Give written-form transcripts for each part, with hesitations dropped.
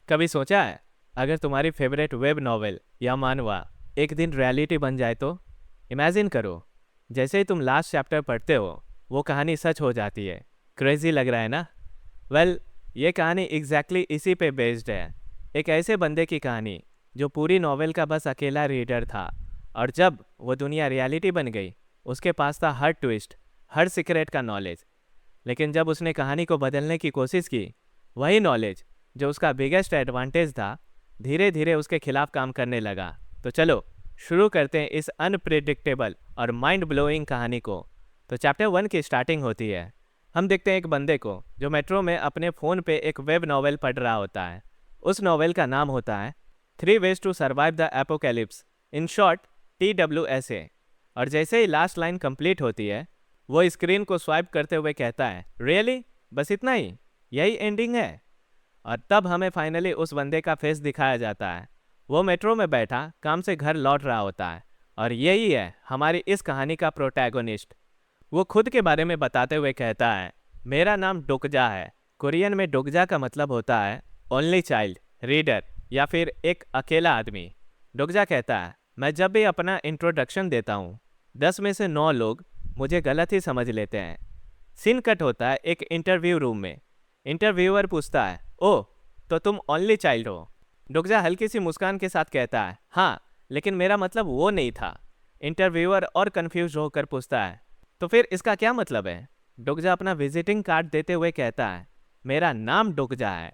कभी सोचा है अगर तुम्हारी फेवरेट वेब नॉवेल या मानवा एक दिन रियलिटी बन जाए तो? इमेजिन करो, जैसे ही तुम लास्ट चैप्टर पढ़ते हो वो कहानी सच हो जाती है। क्रेजी लग रहा है ना? वेल, ये कहानी एग्जैक्टली इसी पे बेस्ड है। एक ऐसे बंदे की कहानी जो पूरी नॉवेल का बस अकेला रीडर था, और जब वो दुनिया रियलिटी बन गई उसके पास था हर ट्विस्ट, हर सीक्रेट का नॉलेज। लेकिन जब उसने कहानी को बदलने की कोशिश की, वही नॉलेज जो उसका बिगेस्ट एडवांटेज था धीरे धीरे उसके खिलाफ काम करने लगा। तो चलो शुरू करते हैं इस अनप्रिडिक्टेबल और माइंड ब्लोइंग कहानी को। तो चैप्टर 1 की स्टार्टिंग होती है। हम देखते हैं एक बंदे को जो मेट्रो में अपने फ़ोन पे एक वेब नॉवेल पढ़ रहा होता है। उस नॉवेल का नाम होता है 3 ways to survive the apocalypse, in short TWSA। और जैसे ही लास्ट लाइन कंप्लीट होती है वो स्क्रीन को स्वाइप करते हुए कहता है, रियली, बस इतना ही, यही एंडिंग है? और तब हमें फाइनली उस बंदे का फेस दिखाया जाता है। वो मेट्रो में बैठा काम से घर लौट रहा होता है, और यही है हमारी इस कहानी का प्रोटैगोनिस्ट। वो खुद के बारे में बताते हुए कहता है, मेरा नाम डोकजा है। कोरियन में डोकजा का मतलब होता है ओनली चाइल्ड, रीडर, या फिर एक अकेला आदमी। डोकजा कहता है, मैं जब भी अपना इंट्रोडक्शन देता हूँ 10 में से 9 लोग मुझे गलत ही समझ लेते हैं। सीन कट होता है एक इंटरव्यू रूम में। इंटरव्यूअर पूछता है, ओह, तो तुम ओनली चाइल्ड हो? डोकजा हल्की सी मुस्कान के साथ कहता है, हाँ, लेकिन मेरा मतलब वो नहीं था। इंटरव्यूअर और कंफ्यूज होकर पूछता है, तो फिर इसका क्या मतलब है? डोकजा अपना विजिटिंग कार्ड देते हुए कहता है, मेरा नाम डोकजा है।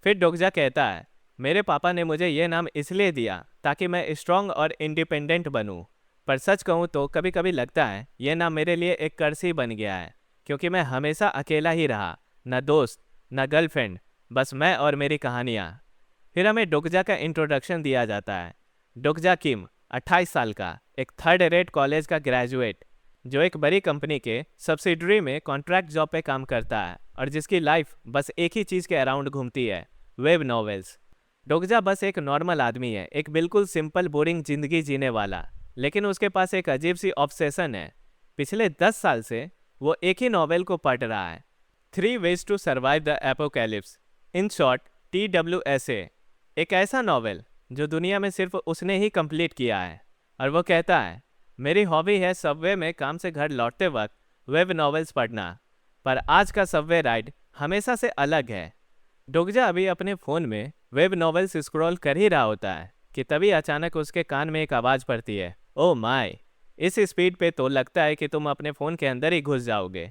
फिर डोकजा कहता है, मेरे पापा ने मुझे ये नाम इसलिए दिया ताकि मैं स्ट्रांग और इंडिपेंडेंट बनूं। पर सच कहूँ तो कभी कभी लगता है ये नाम मेरे लिए एक कर्स ही बन गया है, क्योंकि मैं हमेशा अकेला ही रहा, न दोस्त, न गर्लफ्रेंड, बस मैं और मेरी कहानियाँ। फिर हमें डोकजा का इंट्रोडक्शन दिया जाता है। डोकजा किम 28 साल का एक थर्ड रेट कॉलेज का ग्रेजुएट, जो एक बड़ी कंपनी के सब्सिडरी में कॉन्ट्रैक्ट जॉब पे काम करता है और जिसकी लाइफ बस एक ही चीज़ के अराउंड घूमती है, वेब नॉवेल्स। डोकजा बस एक नॉर्मल आदमी है, एक बिल्कुल सिंपल बोरिंग जिंदगी जीने वाला, लेकिन उसके पास एक अजीब सी ऑब्सेशन है। पिछले 10 साल से वो एक ही नॉवेल को पढ़ रहा है, 3 ways to survive the apocalypse, in short TWSA। एक ऐसा नॉवेल जो दुनिया में सिर्फ उसने ही कंप्लीट किया है। और वो कहता है, मेरी हॉबी है सबवे में काम से घर लौटते वक्त वेब नॉवेल्स पढ़ना, पर आज का सबवे राइड हमेशा से अलग है। डोकजा अभी अपने फ़ोन में वेब नॉवेल्स स्क्रॉल कर ही रहा होता है कि तभी अचानक उसके कान में एक आवाज़ पड़ती है, ओ माय, इस स्पीड पे तो लगता है कि तुम अपने फ़ोन के अंदर ही घुस जाओगे।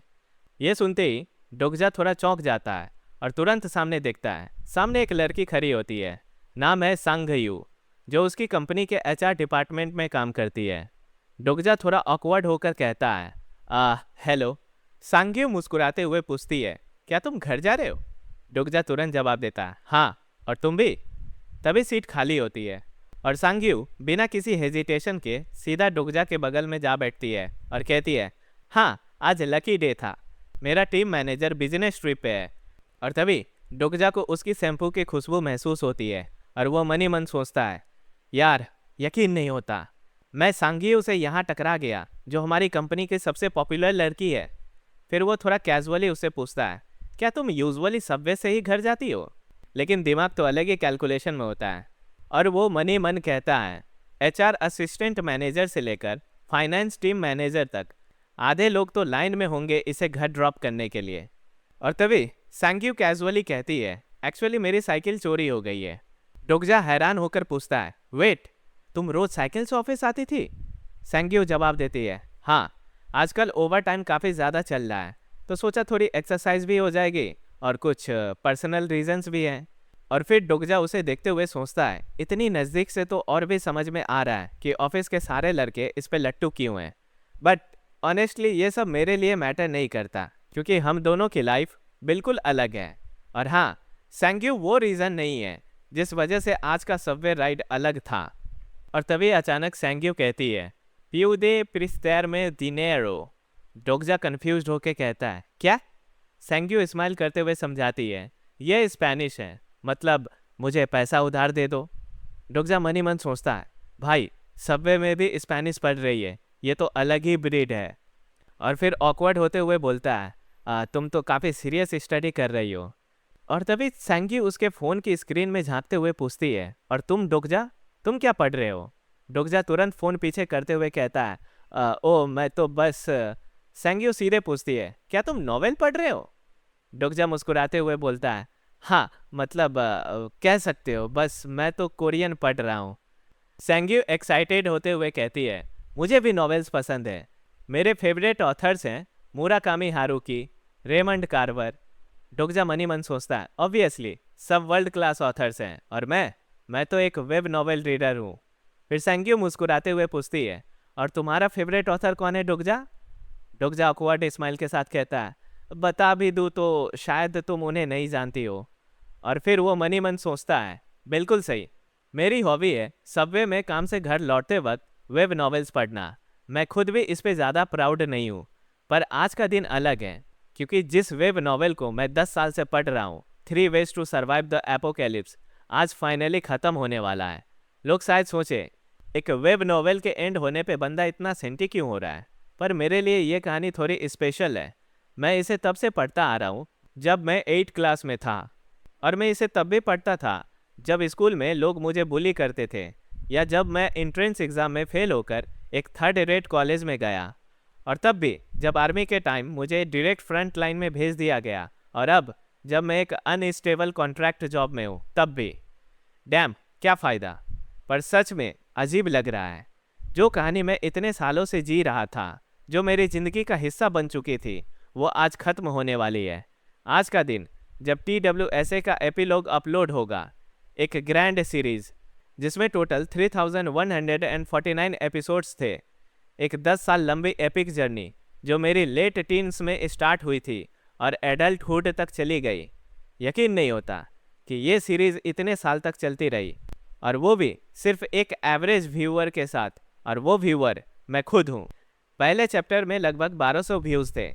ये सुनते ही डोकजा थोड़ा चौंक जाता है और तुरंत सामने देखता है। सामने एक लड़की खड़ी होती है, नाम है सांगयू, जो उसकी कंपनी के HR डिपार्टमेंट में काम करती है। डोकजा थोड़ा ऑकवर्ड होकर कहता है, हेलो। सांगयू मुस्कुराते हुए पूछती है, क्या तुम घर जा रहे हो? डोकजा तुरंत जवाब देता है, हाँ, और तुम भी? तभी सीट खाली होती है और सांगयू बिना किसी हेजिटेशन के सीधा डोकजा के बगल में जा बैठती है और कहती है, हाँ, आज लकी डे था, मेरा टीम मैनेजर बिजनेस ट्रिप पे है। और तभी डोकजा को उसकी शैम्पू की खुशबू महसूस होती है और वो मन ही मन सोचता है, यार, यकीन नहीं होता, मैं सांगयू से यहाँ टकरा गया जो हमारी कंपनी की सबसे पॉपुलर लड़की है। फिर वो थोड़ा कैजुअली उससे पूछता है, क्या तुम यूजुअली सबवे से ही घर जाती हो? लेकिन दिमाग तो अलग ही कैलकुलेशन में होता है और वो मन ही मन कहता है, HR असिस्टेंट मैनेजर से लेकर फाइनेंस टीम मैनेजर तक आधे लोग तो लाइन में होंगे इसे घर ड्रॉप करने के लिए। और तभी सांगयू कैजुअली कहती है, एक्चुअली मेरी साइकिल चोरी हो गई है। डोकजा हैरान होकर पूछता है, वेट, तुम रोज साइकिल से ऑफिस आती थी? सांगयू जवाब देती है, हाँ, आजकल ओवर टाइम काफ़ी ज़्यादा चल रहा है, तो सोचा थोड़ी एक्सरसाइज भी हो जाएगी और कुछ पर्सनल रीजंस भी हैं। और फिर डोकजा उसे देखते हुए सोचता है, इतनी नज़दीक से तो और भी समझ में आ रहा है कि ऑफिस के सारे लड़के इस पे लट्टू क्यों हैं, बट ऑनेस्टली ये सब मेरे लिए मैटर नहीं करता, क्योंकि हम दोनों की लाइफ बिल्कुल अलग है। और हाँ, सांगयू वो रीज़न नहीं है जिस वजह से आज का सबवे राइड अलग था। और तभी अचानक सांगयू कहती है, प्यूदे प्रिस्तेर में दिनेरो। डोकजा कन्फ्यूज होकर कहता है, क्या? सांगयू स्माइल करते हुए समझाती है, यह स्पेनिश है, मतलब मुझे पैसा उधार दे दो। डोकजा मन ही मन सोचता है, भाई, सबवे में भी स्पेनिश पढ़ रही है, ये तो अलग ही ब्रीड है। और फिर ऑकवर्ड होते हुए बोलता है, तुम तो काफ़ी सीरियस स्टडी कर रही हो। और तभी सैंगी उसके फ़ोन की स्क्रीन में झांकते हुए पूछती है, और तुम डोकजा, तुम क्या पढ़ रहे हो? डोकजा तुरंत फ़ोन पीछे करते हुए कहता है, ओ मैं तो बस सैंगी सीधे पूछती है, क्या तुम नॉवेल पढ़ रहे हो? डोकजा मुस्कुराते हुए बोलता है, हाँ मतलब कह सकते हो, बस मैं तो कोरियन पढ़ रहा हूँ। सैंग्यू एक्साइटेड होते हुए कहती है, मुझे भी नॉवेल्स पसंद है। मेरे फेवरेट ऑथर्स हैं Murakami Haruki, Raymond Carver. Dokja मनी मन सोचता है, ऑब्वियसली सब वर्ल्ड क्लास ऑथर्स हैं, और मैं तो एक वेब नॉवेल रीडर हूँ। फिर सैंग्यू मुस्कुराते हुए पूछती है, और तुम्हारा फेवरेट ऑथर कौन है डोकजा? डोकजा ऑकवर्ड स्माइल के साथ कहता है, बता भी दूँ तो शायद तुम उन्हें नहीं जानती हो। और फिर वो मनी मन सोचता है, बिल्कुल सही, मेरी हॉबी है सबवे में काम से घर लौटते वक्त वेब नॉवेल्स पढ़ना। मैं खुद भी इस पे ज़्यादा प्राउड नहीं हूँ, पर आज का दिन अलग है, क्योंकि जिस वेब नॉवेल को मैं 10 साल से पढ़ रहा हूँ, 3 ways to survive the apocalypse, आज फाइनली ख़त्म होने वाला है। लोग शायद सोचे, एक वेब नॉवेल के एंड होने पे बंदा इतना सेंटी क्यों हो रहा है, पर मेरे लिए ये कहानी थोड़ी स्पेशल है। मैं इसे तब से पढ़ता आ रहा हूँ जब मैं 8 क्लास में था, और मैं इसे तब भी पढ़ता था जब स्कूल में लोग मुझे बुली करते थे, या जब मैं एंट्रेंस एग्ज़ाम में फेल होकर एक थर्ड रेट कॉलेज में गया, और तब भी जब आर्मी के टाइम मुझे डायरेक्ट फ्रंट लाइन में भेज दिया गया, और अब जब मैं एक अनस्टेबल कॉन्ट्रैक्ट जॉब में हूँ तब भी। डैम, क्या फ़ायदा। पर सच में अजीब लग रहा है, जो कहानी मैं इतने सालों से जी रहा था, जो मेरी ज़िंदगी का हिस्सा बन चुकी थी, वो आज ख़त्म होने वाली है। आज का दिन जब TWSA का एपिलॉग अपलोड होगा, एक ग्रैंड सीरीज़ जिसमें टोटल 3149 एपिसोड्स थे, एक 10 साल लंबी एपिक जर्नी जो मेरी लेट टीन्स में स्टार्ट हुई थी और एडल्टहुड तक चली गई। यकीन नहीं होता कि ये सीरीज़ इतने साल तक चलती रही, और वो भी सिर्फ एक एवरेज व्यूअर के साथ, और वो व्यूअर मैं खुद हूँ। पहले चैप्टर में लगभग 1200 व्यूज़ थे,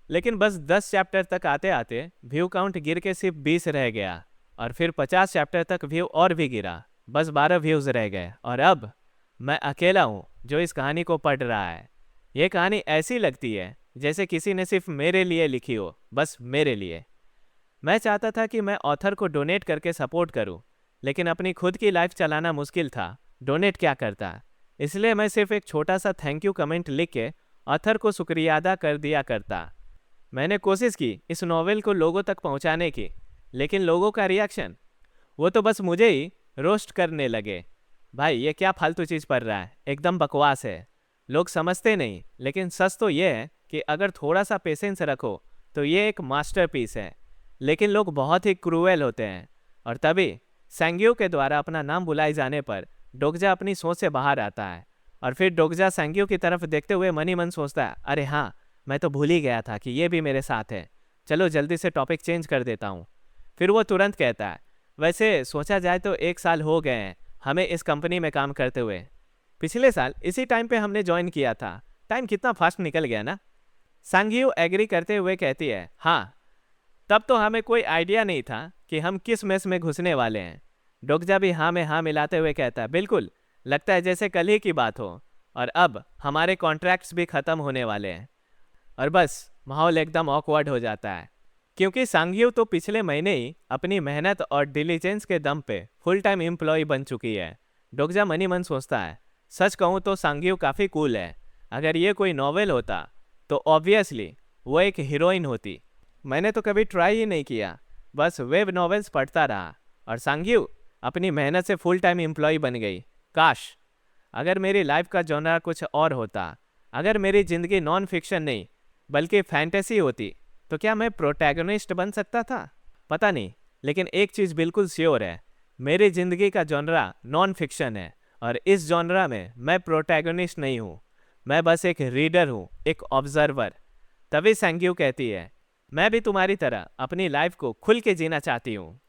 लेकिन बस 10 चैप्टर तक आते आते व्यू काउंट गिर के सिर्फ 20 रह गया, और फिर 50 चैप्टर तक व्यू और भी गिरा, बस 12 व्यूज़ रह गए, और अब मैं अकेला हूँ जो इस कहानी को पढ़ रहा है। ये कहानी ऐसी लगती है जैसे किसी ने सिर्फ मेरे लिए लिखी हो, बस मेरे लिए। मैं चाहता था कि मैं ऑथर को डोनेट करके सपोर्ट करूं, लेकिन अपनी खुद की लाइफ चलाना मुश्किल था, डोनेट क्या करता। इसलिए मैं सिर्फ एक छोटा सा थैंक यू कमेंट लिख के ऑथर को शुक्रिया अदा कर दिया करता। मैंने कोशिश की इस नॉवेल को लोगों तक पहुंचाने की, लेकिन लोगों का रिएक्शन, वो तो बस मुझे ही रोस्ट करने लगे। भाई ये क्या फालतू चीज़ पढ़ रहा है, एकदम बकवास है। लोग समझते नहीं, लेकिन सच तो ये है कि अगर थोड़ा सा पेशेंस रखो तो ये एक मास्टरपीस है। लेकिन लोग बहुत ही क्रूएल होते हैं, और तभी सैंग्यू के द्वारा अपना नाम बुलाए जाने पर डोकजा अपनी सोच से बाहर आता है, और फिर डोकजा सैंग्यू की तरफ देखते हुए मनी मन सोचता है, अरे हाँ, मैं तो भूल ही गया था कि ये भी मेरे साथ है, चलो जल्दी से टॉपिक चेंज कर देता हूँ। फिर वो तुरंत कहता है, वैसे सोचा जाए तो 1 साल हो गए हैं हमें इस कंपनी में काम करते हुए। पिछले साल इसी टाइम पे हमने ज्वाइन किया था, टाइम कितना फास्ट निकल गया ना। सांगियो एग्री करते हुए कहती है, हाँ, तब तो हमें कोई आइडिया नहीं था कि हम किस मेस में घुसने वाले हैं। डोकजा भी हाँ में हाँ मिलाते हुए कहता है, बिल्कुल, लगता है जैसे कल ही की बात हो, और अब हमारे कॉन्ट्रैक्ट्स भी ख़त्म होने वाले हैं। और बस माहौल एकदम ऑकवर्ड हो जाता है, क्योंकि सांगियो तो पिछले महीने ही अपनी मेहनत और डिलीजेंस के दम पे फुल टाइम एम्प्लॉय बन चुकी है। डोकजा मनी मन सोचता है, सच कहूँ तो सांगियो काफ़ी कूल है। अगर ये कोई नॉवेल होता तो ऑब्वियसली वो एक हीरोइन होती। मैंने तो कभी ट्राई ही नहीं किया, बस वेब नॉवेल्स पढ़ता रहा, और सांगियो अपनी मेहनत से फुल टाइम एम्प्लॉय बन गई। काश अगर मेरी लाइफ का जॉनरा कुछ और होता, अगर मेरी ज़िंदगी नॉन फिक्शन नहीं बल्कि फैंटेसी होती, तो क्या मैं प्रोटैगनिस्ट बन सकता था? पता नहीं, लेकिन एक चीज़ बिल्कुल श्योर है, मेरी ज़िंदगी का जॉनरा नॉन फिक्शन है, और इस जॉनरा में मैं प्रोटैगनिस्ट नहीं हूँ, मैं बस एक रीडर हूँ, एक ऑब्जर्वर। तभी सैंग्यू कहती है, मैं भी तुम्हारी तरह अपनी लाइफ को खुल के जीना चाहती हूँ।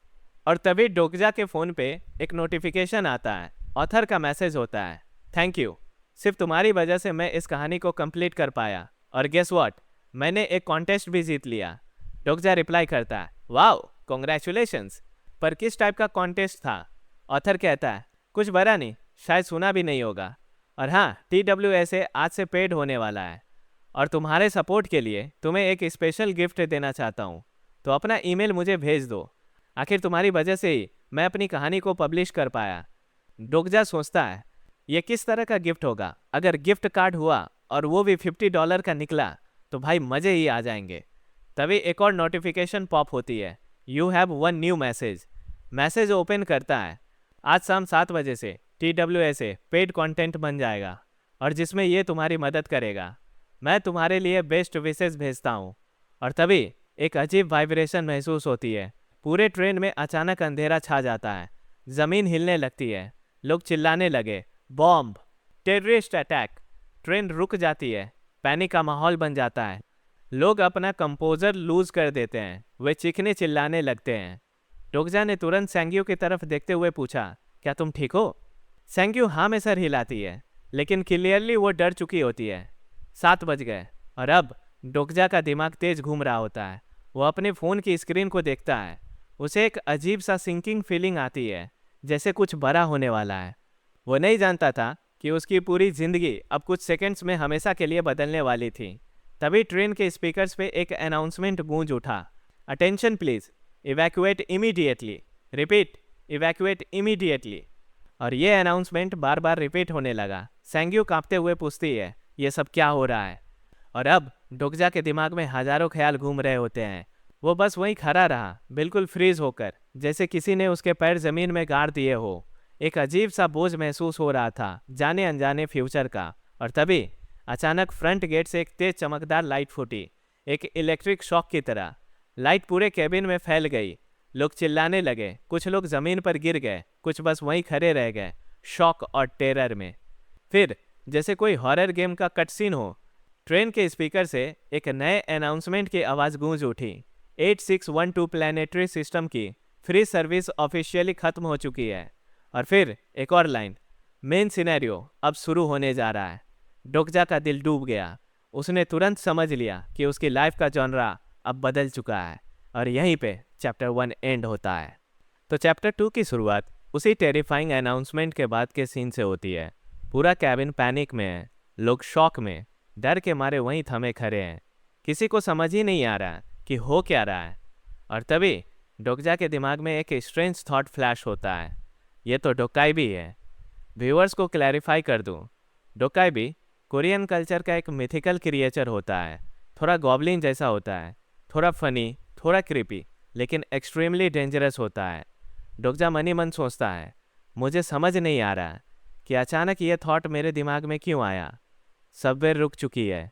और तभी डोकजा के फ़ोन पे एक नोटिफिकेशन आता है, ऑथर का मैसेज होता है, थैंक यू, सिर्फ तुम्हारी वजह से मैं इस कहानी को कंप्लीट कर पाया, और गेस व्हाट, मैंने एक कॉन्टेस्ट भी जीत लिया। डोकजा रिप्लाई करता है, वाओ, कॉन्ग्रेचुलेशंस। पर किस टाइप का कॉन्टेस्ट था? ऑथर कहता है, कुछ बड़ा नहीं, शायद सुना भी नहीं होगा, और हाँ, TWSA आज से पेड होने वाला है, और तुम्हारे सपोर्ट के लिए तुम्हें एक स्पेशल गिफ्ट देना चाहता हूँ, तो अपना ईमेल मुझे भेज दो। आखिर तुम्हारी वजह से ही मैं अपनी कहानी को पब्लिश कर पाया। डोकजा सोचता है, ये किस तरह का गिफ्ट होगा। अगर गिफ्ट कार्ड हुआ और वो भी $50 का निकला तो भाई मजे ही आ जाएंगे। तभी एक और नोटिफिकेशन पॉप होती है, you have one new message. Message open करता है, आज शाम 7 बजे से TWSA पेड कंटेंट बन जाएगा और जिसमें ये तुम्हारी मदद करेगा। मैं तुम्हारे लिए बेस्ट विशेस भेजता हूँ। और तभी एक अजीब वाइब्रेशन महसूस होती है। पूरे ट्रेन में अचानक अंधेरा छा जाता है, जमीन हिलने लगती है, लोग चिल्लाने लगे, बॉम्ब, टेररिस्ट अटैक। ट्रेन रुक जाती है, पैनिक का माहौल बन जाता है। लोग अपना कंपोजर लूज कर देते हैं, वे चीखने चिल्लाने लगते हैं। डोकजा ने तुरंत सैंग्यू की तरफ देखते हुए पूछा, क्या तुम ठीक हो? सैंग्यू हाँ में सर हिलाती है, लेकिन क्लियरली वो डर चुकी होती है। 7 बज गए और अब डोकजा का दिमाग तेज घूम रहा होता है। वो अपने फ़ोन की स्क्रीन को देखता है। उसे एक अजीब सा सिंकिंग फीलिंग आती है, जैसे कुछ बड़ा होने वाला है। वो नहीं जानता था कि उसकी पूरी जिंदगी अब कुछ सेकंड्स में हमेशा के लिए बदलने वाली थी। तभी ट्रेन के स्पीकर्स पे एक अनाउंसमेंट गूंज उठा, attention please, evacuate immediately, repeat, evacuate immediately. और ये अनाउंसमेंट बार बार रिपीट होने लगा। सैंग्यू कांपते हुए पूछती है, ये सब क्या हो रहा है? और अब डोकजा के दिमाग में हजारों ख्याल घूम रहे होते हैं। वो बस वहीं खड़ा रहा, बिल्कुल फ्रीज होकर, जैसे किसी ने उसके पैर जमीन में गाड़ दिए हो। एक अजीब सा बोझ महसूस हो रहा था, जाने अनजाने फ्यूचर का। और तभी अचानक फ्रंट गेट से एक तेज चमकदार लाइट फूटी, एक इलेक्ट्रिक शॉक की तरह। लाइट पूरे केबिन में फैल गई। लोग चिल्लाने लगे, कुछ लोग जमीन पर गिर गए, कुछ बस वहीं खड़े रह गए, शॉक और टेरर में। फिर जैसे कोई हॉरर गेम का कट सीन हो, ट्रेन के स्पीकर से एक नए अनाउंसमेंट की आवाज़ गूंज उठी, 8612 प्लानिटरी सिस्टम की फ्री सर्विस ऑफिशियली खत्म हो चुकी है। और फिर एक और लाइन, मेन सिनेरियो अब शुरू होने जा रहा है। डोकजा का दिल डूब गया। उसने तुरंत समझ लिया कि उसकी लाइफ का जॉनरा अब बदल चुका है। और यहीं पे चैप्टर 1 एंड होता है। तो चैप्टर 2 की शुरुआत उसी टेरिफाइंग अनाउंसमेंट के बाद के सीन से होती है। पूरा कैबिन पैनिक में है, लोग शॉक में, डर के मारे वहीं थमे खड़े हैं। किसी को समझ ही नहीं आ रहा कि हो क्या रहा है। और तभी डोकजा के दिमाग में एक स्ट्रेंज थॉट फ्लैश होता है, ये तो डोकाइबी है। व्यूअर्स को क्लैरिफाई कर दूं, डोकाइबी कोरियन कल्चर का एक मिथिकल क्रिएचर होता है। थोड़ा गॉब्लिन जैसा होता है, थोड़ा फनी, थोड़ा क्रीपी, लेकिन एक्सट्रीमली डेंजरस होता है। डोकजा मनी मन सोचता है, मुझे समझ नहीं आ रहा कि अचानक ये थॉट मेरे दिमाग में क्यों आया। सबवे रुक चुकी है,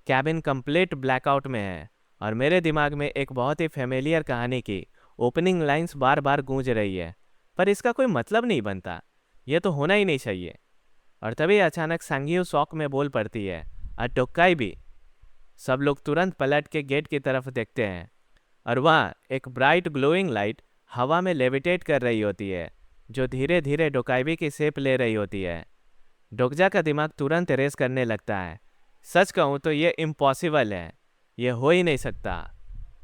कैबिन कंप्लीट ब्लैकआउट में है और मेरे दिमाग में एक बहुत ही फेमिलियर कहानी की ओपनिंग लाइंस बार बार गूंज रही है, पर इसका कोई मतलब नहीं बनता, यह तो होना ही नहीं चाहिए। और तभी अचानक सांगियो शॉक में बोल पड़ती है, और डोकाइबी। सब लोग तुरंत पलट के गेट की तरफ देखते हैं और वहाँ एक ब्राइट ग्लोइंग लाइट हवा में लेविटेट कर रही होती है, जो धीरे धीरे डोकाइबी की शेप ले रही होती है। डोकजा का दिमाग तुरंत रेस करने लगता है। सच कहूँ तो ये इम्पॉसिबल है, ये हो ही नहीं सकता।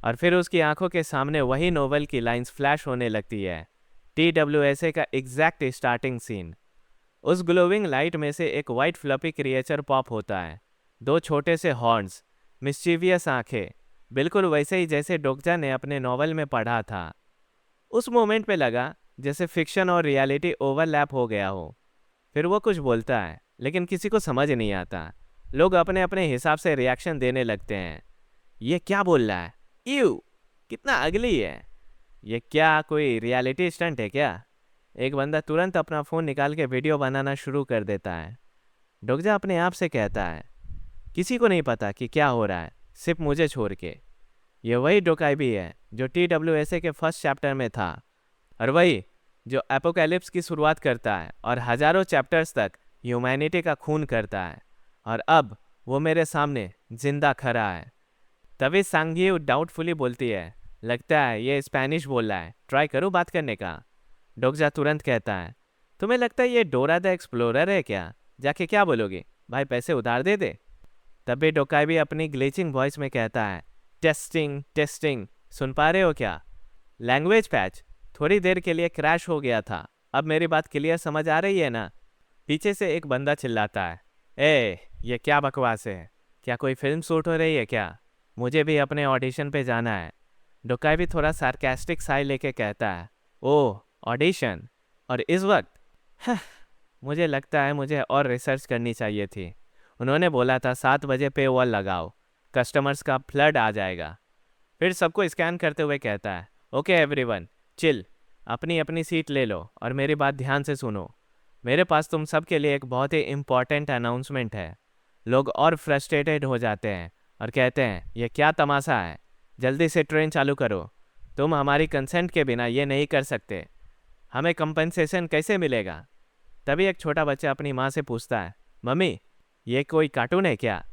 और फिर उसकी आंखों के सामने वही नोवेल की लाइंस फ्लैश होने लगती है, TWSA का एग्जैक्ट स्टार्टिंग सीन। उस ग्लोविंग लाइट में से एक वाइट फ्लफी क्रिएचर पॉप होता है, 2 छोटे से हॉर्न्स, मिस्चीवियस आंखें, बिल्कुल वैसे ही जैसे डोकजा ने अपने नॉवल में पढ़ा था। उस मोमेंट पे लगा जैसे फिक्शन और रियलिटी ओवरलैप हो गया हो। फिर वो कुछ बोलता है, लेकिन किसी को समझ नहीं आता। लोग अपने अपने हिसाब से रिएक्शन देने लगते हैं। ये क्या बोल रहा है, यू कितना अगली है, ये क्या कोई रियलिटी स्टंट है क्या? एक बंदा तुरंत अपना फ़ोन निकाल के वीडियो बनाना शुरू कर देता है। डोकजा अपने आप से कहता है, किसी को नहीं पता कि क्या हो रहा है, सिर्फ मुझे छोड़ के। ये वही डोकाइबी है जो TWSA के फर्स्ट चैप्टर में था, और वही जो एपोकैलिप्स की शुरुआत करता है और हजारों चैप्टर्स तक ह्यूमैनिटी का खून करता है। और अब वो मेरे सामने जिंदा खड़ा है। तभी सांगियो डाउटफुली बोलती है, लगता है ये स्पेनिश बोल रहा है, ट्राई करूँ बात करने का? डोकजा तुरंत कहता है, तुम्हें लगता है ये डोरा द एक्सप्लोरर है क्या? जाके क्या बोलोगे, भाई पैसे उधार दे दे? तभी डोकाइबी अपनी ग्लिचिंग वॉइस में कहता है, टेस्टिंग टेस्टिंग, सुन पा रहे हो क्या? लैंग्वेज पैच थोड़ी देर के लिए क्रैश हो गया था, अब मेरी बात क्लियर समझ आ रही है ना? पीछे से एक बंदा चिल्लाता है, ये क्या बकवास है, क्या कोई फिल्म शूट हो रही है क्या? मुझे भी अपने ऑडिशन पे जाना है। डोकाई थोड़ा सार्केस्टिक साई लेके कहता है, ओह ऑडिशन, और इस वक्त? "हाँ, मुझे लगता है मुझे और रिसर्च करनी चाहिए थी। उन्होंने बोला था 7 बजे पे वॉल लगाओ, कस्टमर्स का फ्लड आ जाएगा। फिर सबको स्कैन करते हुए कहता है, ओके एवरीवन, चिल, अपनी अपनी सीट ले लो और मेरी बात ध्यान से सुनो। मेरे पास तुम सब के लिए एक बहुत ही इम्पॉर्टेंट अनाउंसमेंट है। लोग और फ्रस्ट्रेटेड हो जाते हैं और कहते हैं, ये क्या तमाशा है, जल्दी से ट्रेन चालू करो। तुम हमारी कंसेंट के बिना ये नहीं कर सकते। हमें कंपनसेशन कैसे मिलेगा? तभी एक छोटा बच्चा अपनी माँ से पूछता है, मम्मी, ये कोई कार्टून है क्या?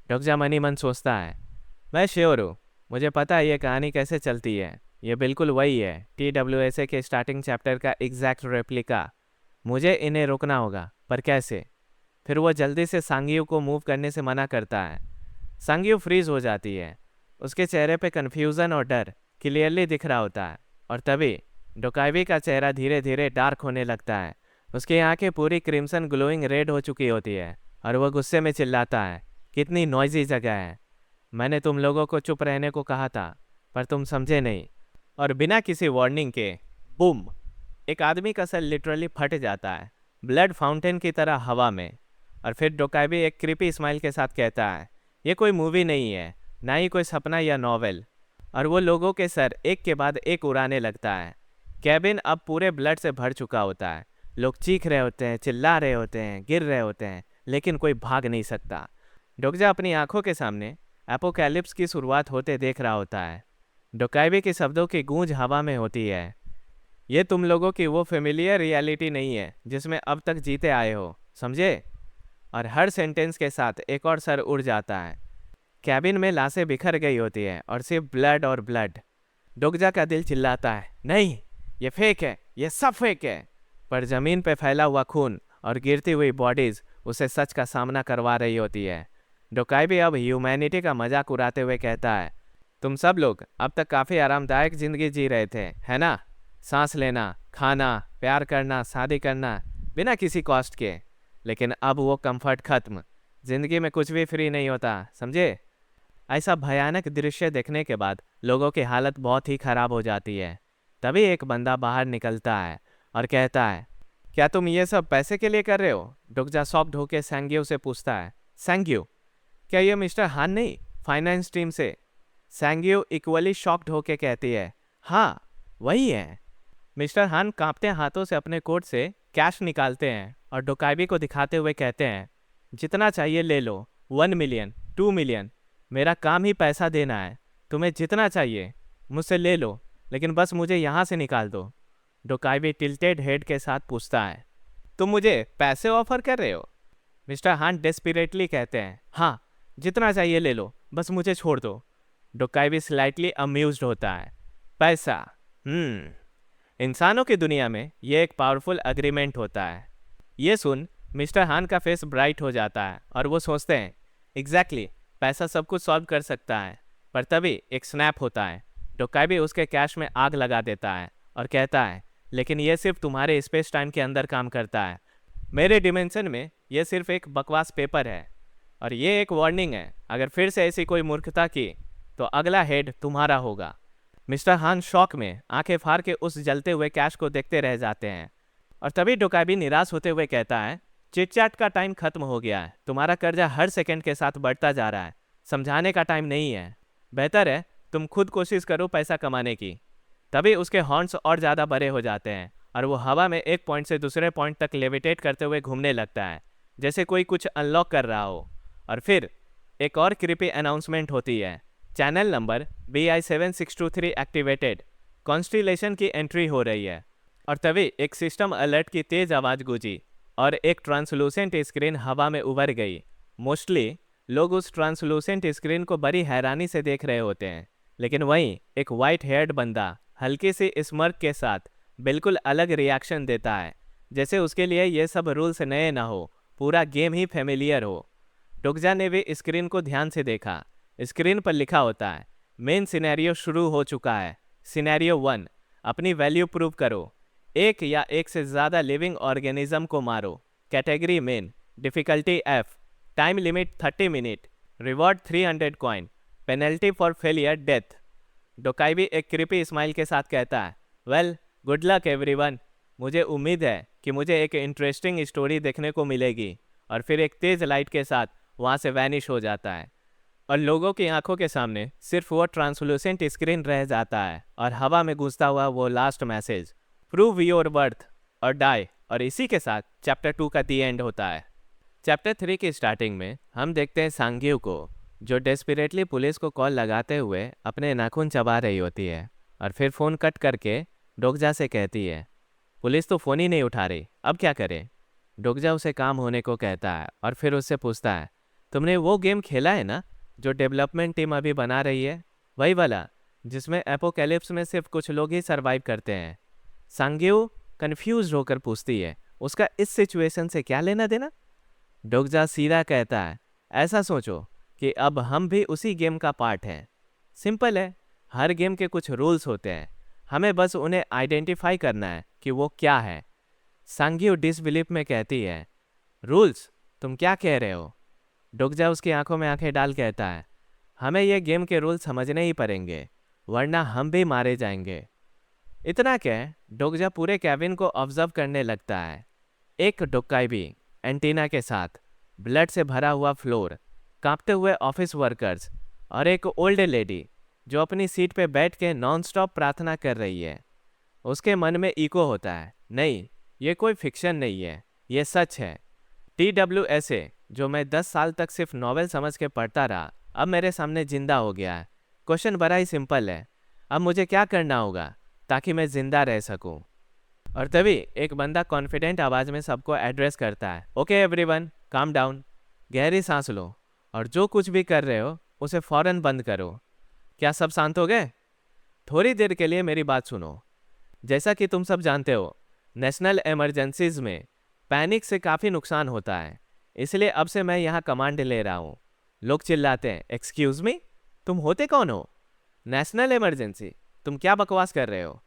डॉक्टर मनी मन सोचता है, मैं श्योर हूँ, मुझे पता है ये कहानी कैसे चलती है। ये बिल्कुल वही है, TWSA के स्टार्टिंग चैप्टर का एग्जैक्ट रेप्लिका। मुझे इन्हें रोकना होगा, पर कैसे? फिर वो जल्दी से सांगियो को मूव करने से मना करता है। सांगियो फ्रीज हो जाती है। उसके चेहरे पे कन्फ्यूज़न और डर क्लियरली दिख रहा होता है। और तभी डोकाइबी का चेहरा धीरे धीरे डार्क होने लगता है। उसकी आंखें पूरी क्रिम्सन ग्लोइंग रेड हो चुकी होती है और वह गुस्से में चिल्लाता है, कितनी नॉइजी जगह है। मैंने तुम लोगों को चुप रहने को कहा था, पर तुम समझे नहीं। और बिना किसी वार्निंग के बूम, एक आदमी का सर लिटरली फट जाता है, ब्लड फाउंटेन की तरह हवा में। और फिर डोकाइबी एक क्रीपी स्माइल के साथ कहता है, ये कोई मूवी नहीं है, ना ही कोई सपना या नॉवेल। और वो लोगों के सर एक के बाद एक उड़ाने लगता है। कैबिन अब पूरे ब्लड से भर चुका होता है। लोग चीख रहे होते हैं, चिल्ला रहे होते हैं, गिर रहे होते हैं, लेकिन कोई भाग नहीं सकता। डोकजा अपनी आंखों के सामने एपोकैलिप्स की शुरुआत होते देख रहा होता है। डोकाइबी के शब्दों की गूंज हवा में होती है, ये तुम लोगों की वो फेमिलियर रियलिटी नहीं है जिसमें अब तक जीते आए हो, समझे? और हर सेंटेंस के साथ एक और सर उड़ जाता है। कैबिन में लाशें बिखर गई होती है और सिर्फ ब्लड और ब्लड। डोकजा का दिल चिल्लाता है, नहीं, ये फेक है, ये सब फेक है। पर जमीन पे फैला हुआ खून और गिरती हुई बॉडीज उसे सच का सामना करवा रही होती है। डोकाइबी अब ह्यूमैनिटी का मजाक उड़ाते हुए कहता है, तुम सब लोग अब तक काफ़ी आरामदायक जिंदगी जी रहे थे, है ना? सांस लेना, खाना, प्यार करना, शादी करना, बिना किसी कॉस्ट के। लेकिन अब वो कंफर्ट खत्म। जिंदगी में कुछ भी फ्री नहीं होता, समझे? ऐसा भयानक दृश्य देखने के बाद लोगों की हालत बहुत ही खराब हो जाती है। तभी एक बंदा बाहर निकलता है और कहता है, क्या तुम ये सब पैसे के लिए कर रहे हो? डोकजा शॉक्ड होकर सैंग्यू से पूछता है, सैंग्यू, क्या ये मिस्टर हान नहीं, फाइनेंस टीम से? सैंग्यू इक्वली शॉक्ड होकर कहती है, हाँ वही है। मिस्टर हान कांपते हाथों से अपने कोट से कैश निकालते हैं और डोकाइबी को दिखाते हुए कहते हैं, जितना चाहिए ले लो, 1 मिलियन, 2 मिलियन, मेरा काम ही पैसा देना है। तुम्हें जितना चाहिए मुझसे ले लो, लेकिन बस मुझे यहाँ से निकाल दो। डोकाइबी टिल्टेड हेड के साथ पूछता है, तुम मुझे पैसे ऑफर कर रहे हो? मिस्टर हान डेस्परेटली कहते हैं, हाँ, जितना चाहिए ले लो, बस मुझे छोड़ दो। डोकाइबी स्लाइटली अम्यूज्ड होता है, पैसा, इंसानों की दुनिया में ये एक पावरफुल अग्रीमेंट होता है। ये सुन मिस्टर हान का फेस ब्राइट हो जाता है और वो सोचते हैं, एग्जैक्टली, पैसा सब कुछ सॉल्व कर सकता है। पर तभी एक स्नैप होता है। डोकाइबी उसके कैश में आग लगा देता है और कहता है, लेकिन ये सिर्फ तुम्हारे स्पेस टाइम के अंदर काम करता है, मेरे डिमेंशन में ये सिर्फ एक बकवास पेपर है। और ये एक वार्निंग है, अगर फिर से ऐसी कोई मूर्खता की तो अगला हेड तुम्हारा होगा। मिस्टर हान शॉक में आंखें फाड़ के उस जलते हुए कैश को देखते रह जाते हैं। और तभी डोकाइबी निराश होते हुए कहता है, चिटचैट का टाइम खत्म हो गया है, तुम्हारा कर्जा हर सेकंड के साथ बढ़ता जा रहा है, समझाने का टाइम नहीं है। बेहतर है तुम खुद कोशिश करो पैसा कमाने की। तभी उसके हॉर्न्स और ज़्यादा बड़े हो जाते हैं और वो हवा में एक पॉइंट से दूसरे पॉइंट तक लेविटेट करते हुए घूमने लगता है, जैसे कोई कुछ अनलॉक कर रहा हो। और फिर एक और क्रीपी अनाउंसमेंट होती है, channel number BI7623 activated, constellation की एंट्री हो रही है। और तभी एक सिस्टम अलर्ट की तेज आवाज़ गूंजी और एक ट्रांसलूसेंट स्क्रीन हवा में उभर गई। मोस्टली लोग उस ट्रांसलूसेंट स्क्रीन को बड़ी हैरानी से देख रहे होते हैं, लेकिन वहीं एक वाइट हेयर्ड बंदा हल्की सी स्मर्क के साथ बिल्कुल अलग रिएक्शन देता है, जैसे उसके लिए ये सब रूल्स नए ना हो, पूरा गेम ही फेमिलियर हो। डोकजा ने भी स्क्रीन को ध्यान से देखा। स्क्रीन पर लिखा होता है, मेन सिनेरियो शुरू हो चुका है। सिनेरियो 1, अपनी वैल्यू प्रूव करो, एक या एक से ज़्यादा लिविंग ऑर्गेनिज्म को मारो। Category main, difficulty F, time limit 30 minute, reward 300 coin, penalty for failure death. Dokkaebi एक क्रिपी स्माइल के साथ कहता है, वेल गुड लक एवरीवन। मुझे उम्मीद है कि मुझे एक इंटरेस्टिंग स्टोरी देखने को मिलेगी। और फिर एक तेज लाइट के साथ वहाँ से वैनिश हो जाता है और लोगों की आंखों के सामने सिर्फ वो ट्रांसलूसेंट स्क्रीन रह जाता है और हवा में गूंजता हुआ वो last message, prove your worth और डाई। और इसी के साथ चैप्टर 2 का दी एंड होता है। चैप्टर 3 की स्टार्टिंग में हम देखते हैं सांग्यू को, जो डेस्परेटली पुलिस को कॉल लगाते हुए अपने नाखून चबा रही होती है और फिर फ़ोन कट करके डोगजा से कहती है, पुलिस तो फ़ोन ही नहीं उठा रही, अब क्या करें। डोगजा उसे काम होने को कहता है और फिर उससे पूछता है, तुमने वो गेम खेला है ना जो डेवलपमेंट टीम अभी बना रही है, वही वाला जिसमें एपोकैलिप्स में सिर्फ कुछ लोग ही सरवाइव करते हैं। सांग्यू कंफ्यूज होकर पूछती है, उसका इस सिचुएशन से क्या लेना देना। डोगजा सीधा कहता है, ऐसा सोचो कि अब हम भी उसी गेम का पार्ट हैं। सिंपल है, हर गेम के कुछ रूल्स होते हैं, हमें बस उन्हें आइडेंटिफाई करना है कि वो क्या है। सांग्यू डिसबिलीफ में कहती है, रूल्स? तुम क्या कह रहे हो। डोगजा उसकी आंखों में आंखें डाल कहता है, हमें ये गेम के रूल समझने ही पड़ेंगे, वरना हम भी मारे जाएंगे। इतना कह डोगजा पूरे कैबिन को ऑब्जर्व करने लगता है। एक डोकाइबी एंटीना के साथ, ब्लड से भरा हुआ फ्लोर, कांपते हुए ऑफिस वर्कर्स और एक ओल्ड लेडी जो अपनी सीट पे बैठ के नॉनस्टॉप प्रार्थना कर रही है। उसके मन में इको होता है, नहीं ये कोई फिक्शन नहीं है, ये सच है। TWSA जो मैं 10 साल तक सिर्फ नॉवेल समझ के पढ़ता रहा, अब मेरे सामने जिंदा हो गया है। क्वेश्चन बड़ा ही सिंपल है, अब मुझे क्या करना होगा ताकि मैं जिंदा रह सकूं। और तभी एक बंदा कॉन्फिडेंट आवाज़ में सबको एड्रेस करता है, ओके एवरीवन काम डाउन, गहरी सांस लो और जो कुछ भी कर रहे हो उसे फ़ौरन बंद करो। क्या सब शांत हो गए? थोड़ी देर के लिए मेरी बात सुनो। जैसा कि तुम सब जानते हो, नेशनल इमरजेंसीज में पैनिक से काफ़ी नुकसान होता है, इसलिए अब से मैं यहाँ कमांड ले रहा हूँ। लोग चिल्लाते हैं, एक्सक्यूज़ मी, तुम होते कौन हो? National emergency? तुम क्या बकवास कर रहे हो?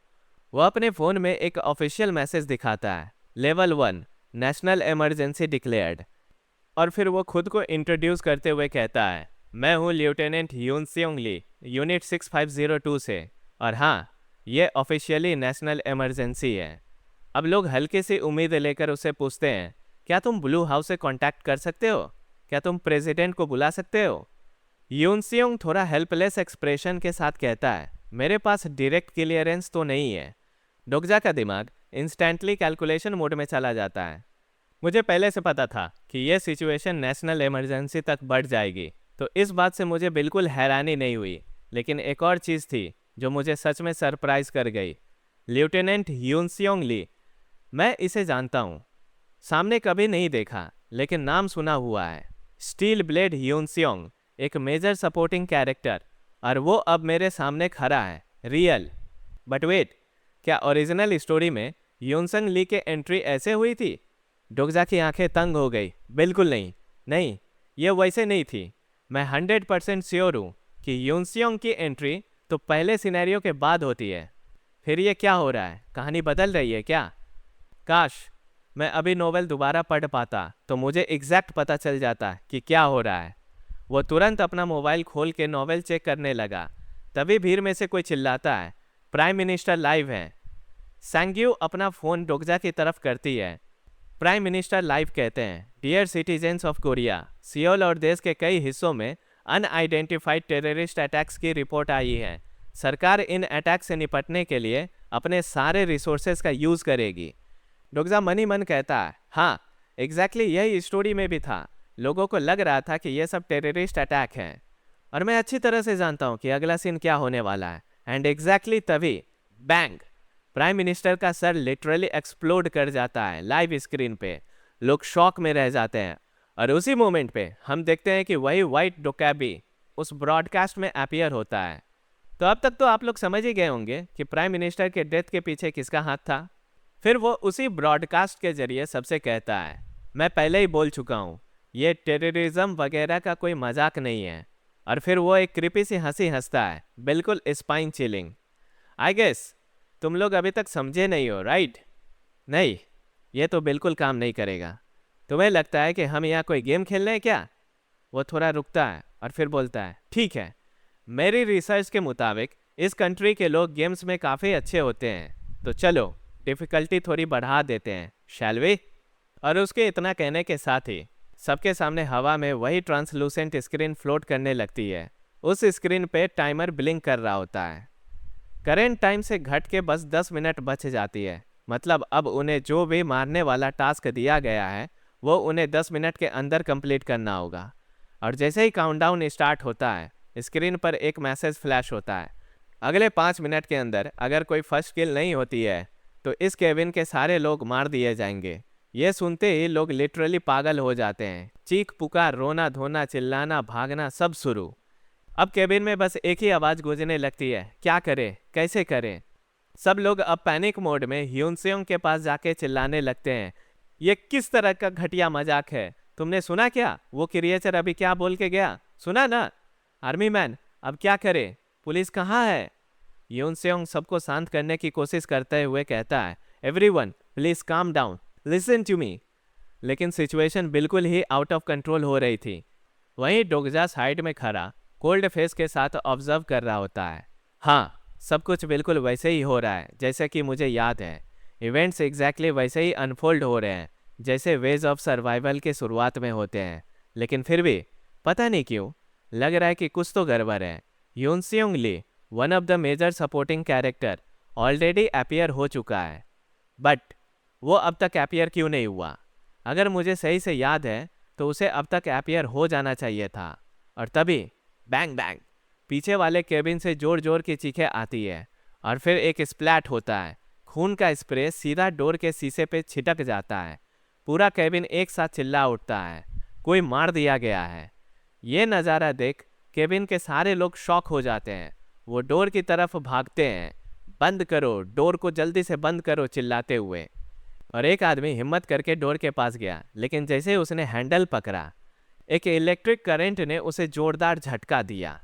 वह अपने फ़ोन में एक ऑफिशियल मैसेज दिखाता है, लेवल 1 नेशनल इमरजेंसी डिक्लेयर्ड। और फिर वो खुद को इंट्रोड्यूस करते हुए कहता है, मैं हूँ लेफ्टिनेंट यून सियोंग ली, यूनिट 6502 से, और हाँ ये ऑफिशियली नेशनल इमरजेंसी है। अब लोग हल्की सी उम्मीद लेकर उससे पूछते हैं, क्या तुम ब्लू हाउस से कांटेक्ट कर सकते हो? क्या तुम प्रेसिडेंट को बुला सकते हो? यून सियोंग थोड़ा हेल्पलेस एक्सप्रेशन के साथ कहता है, मेरे पास डायरेक्ट क्लियरेंस तो नहीं है। डोगजा का दिमाग इंस्टेंटली कैलकुलेशन मोड में चला जाता है। मुझे पहले से पता था कि यह सिचुएशन नेशनल इमरजेंसी तक बढ़ जाएगी, तो इस बात से मुझे बिल्कुल हैरानी नहीं हुई। लेकिन एक और चीज़ थी जो मुझे सच में सरप्राइज कर गई। लेफ्टिनेंट यून सियोंग ली, मैं इसे जानता हूँ, सामने कभी नहीं देखा लेकिन नाम सुना हुआ है। स्टील ब्लेड यून सियोंग, एक मेजर सपोर्टिंग कैरेक्टर, और वो अब मेरे सामने खड़ा है, रियल। बट वेट, क्या ओरिजिनल स्टोरी में यूनसंग ली के एंट्री ऐसे हुई थी? डोगजा की आंखें तंग हो गई, बिल्कुल नहीं, नहीं ये वैसे नहीं थी। मैं 100% श्योर हूँ कि यूनसियोंग की एंट्री तो पहले सिनेरियो के बाद होती है। फिर ये क्या हो रहा है, कहानी बदल रही है क्या? काश मैं अभी नोवेल दोबारा पढ़ पाता तो मुझे एग्जैक्ट पता चल जाता कि क्या हो रहा है। वो तुरंत अपना मोबाइल खोल के नोवेल चेक करने लगा। तभी भीड़ में से कोई चिल्लाता है, प्राइम मिनिस्टर लाइव हैं। सांग्यू अपना फ़ोन डोगजा की तरफ करती है। प्राइम मिनिस्टर लाइव कहते हैं, dear citizens of Korea, Seoul और देश के कई हिस्सों में अनआइडेंटिफाइड टेररिस्ट अटैक्स की रिपोर्ट आई है। सरकार इन अटैक से निपटने के लिए अपने सारे रिसोर्सेज का यूज़ करेगी। डोगजा मनी मन कहता है, हाँ एग्जैक्टली यही स्टोरी में भी था। लोगों को लग रहा था कि यह सब टेररिस्ट अटैक हैं, और मैं अच्छी तरह से जानता हूँ कि अगला सीन क्या होने वाला है। एंड एग्जैक्टली तभी बैंग, प्राइम मिनिस्टर का सर लिटरली एक्सप्लोड कर जाता है लाइव स्क्रीन पे। लोग शॉक में रह जाते हैं, और उसी मोमेंट पे हम देखते हैं कि वही वाइट डोकैबी उस ब्रॉडकास्ट में अपीयर होता है। तो अब तक तो आप लोग समझ ही गए होंगे कि प्राइम मिनिस्टर के डेथ के पीछे किसका हाथ था। फिर वो उसी ब्रॉडकास्ट के जरिए सबसे कहता है, मैं पहले ही बोल चुका हूँ, ये टेररिज्म वगैरह का कोई मजाक नहीं है। और फिर वो एक क्रिपी सी हंसी हंसता है, बिल्कुल स्पाइन चिलिंग। आई गेस तुम लोग अभी तक समझे नहीं हो, राइट? नहीं, ये तो बिल्कुल काम नहीं करेगा। तुम्हें लगता है कि हम यहाँ कोई गेम खेल रहे हैं क्या? वो थोड़ा रुकता है और फिर बोलता है, ठीक है, मेरी रिसर्च के मुताबिक इस कंट्री के लोग गेम्स में काफ़ी अच्छे होते हैं, तो चलो डिफ़िकल्टी थोड़ी बढ़ा देते हैं, शैल वी? और उसके इतना कहने के साथ ही सबके सामने हवा में वही ट्रांसलूसेंट स्क्रीन फ्लोट करने लगती है। उस स्क्रीन पे टाइमर ब्लिंक कर रहा होता है। करेंट टाइम से घट के बस 10 मिनट बच जाती है। मतलब अब उन्हें जो भी मारने वाला टास्क दिया गया है वो उन्हें 10 मिनट के अंदर कंप्लीट करना होगा। और जैसे ही काउंटडाउन स्टार्ट होता है, स्क्रीन पर एक मैसेज फ्लैश होता है, अगले 5 मिनट के अंदर अगर कोई फर्स्ट किल नहीं होती है तो इस केबिन के सारे लोग मार दिए जाएंगे। ये सुनते ही लोग लिटरली पागल हो जाते हैं। चीख पुकार, रोना धोना, चिल्लाना, भागना सब शुरू। अब केबिन में बस एक ही आवाज़ गूंजने लगती है, क्या करें, कैसे करें। सब लोग अब पैनिक मोड में ह्यूनसेओंग के पास जाके चिल्लाने लगते हैं, ये किस तरह का घटिया मजाक है? तुमने सुना क्या? वो क्रिएचर अभी क्या बोल के गया, सुना ना? आर्मी मैन, अब क्या करें? पुलिस कहाँ है? ह्यूनसेओंग सबको शांत करने की कोशिश करते हुए कहता है, everyone please calm down, listen to me. लेकिन सिचुएशन बिल्कुल ही आउट ऑफ कंट्रोल हो रही थी। वहीं डोगजा साइड में खड़ा कोल्ड फेस के साथ ऑब्जर्व कर रहा होता है। हाँ, सब कुछ बिल्कुल वैसे ही हो रहा है जैसे कि मुझे याद है। इवेंट्स एग्जैक्टली वैसे ही अनफोल्ड हो रहे हैं जैसे वेज ऑफ सर्वाइवल के शुरुआत में होते हैं। लेकिन फिर भी पता नहीं क्यों लग रहा है कि कुछ तो गड़बड़ है। Hyunseong Lee, one of the major supporting character, already appear हो चुका है, बट वो अब तक अपीयर क्यों नहीं हुआ? अगर मुझे सही से याद है तो उसे अब तक अपीयर हो जाना चाहिए था। और तभी बैंग बैंग पीछे वाले केबिन से जोर जोर की चीखें आती है और फिर एक स्प्लैट होता है। खून का स्प्रे सीधा डोर के शीशे पे छिटक जाता है। पूरा केबिन एक साथ चिल्ला उठता है, कोई मार दिया गया है। ये नज़ारा देख केबिन के सारे लोग शॉक हो जाते हैं। वो डोर की तरफ भागते हैं, बंद करो, डोर को जल्दी से बंद करो चिल्लाते हुए। और एक आदमी हिम्मत करके डोर के पास गया, लेकिन जैसे उसने हैंडल पकड़ा एक इलेक्ट्रिक करंट ने उसे जोरदार झटका दिया।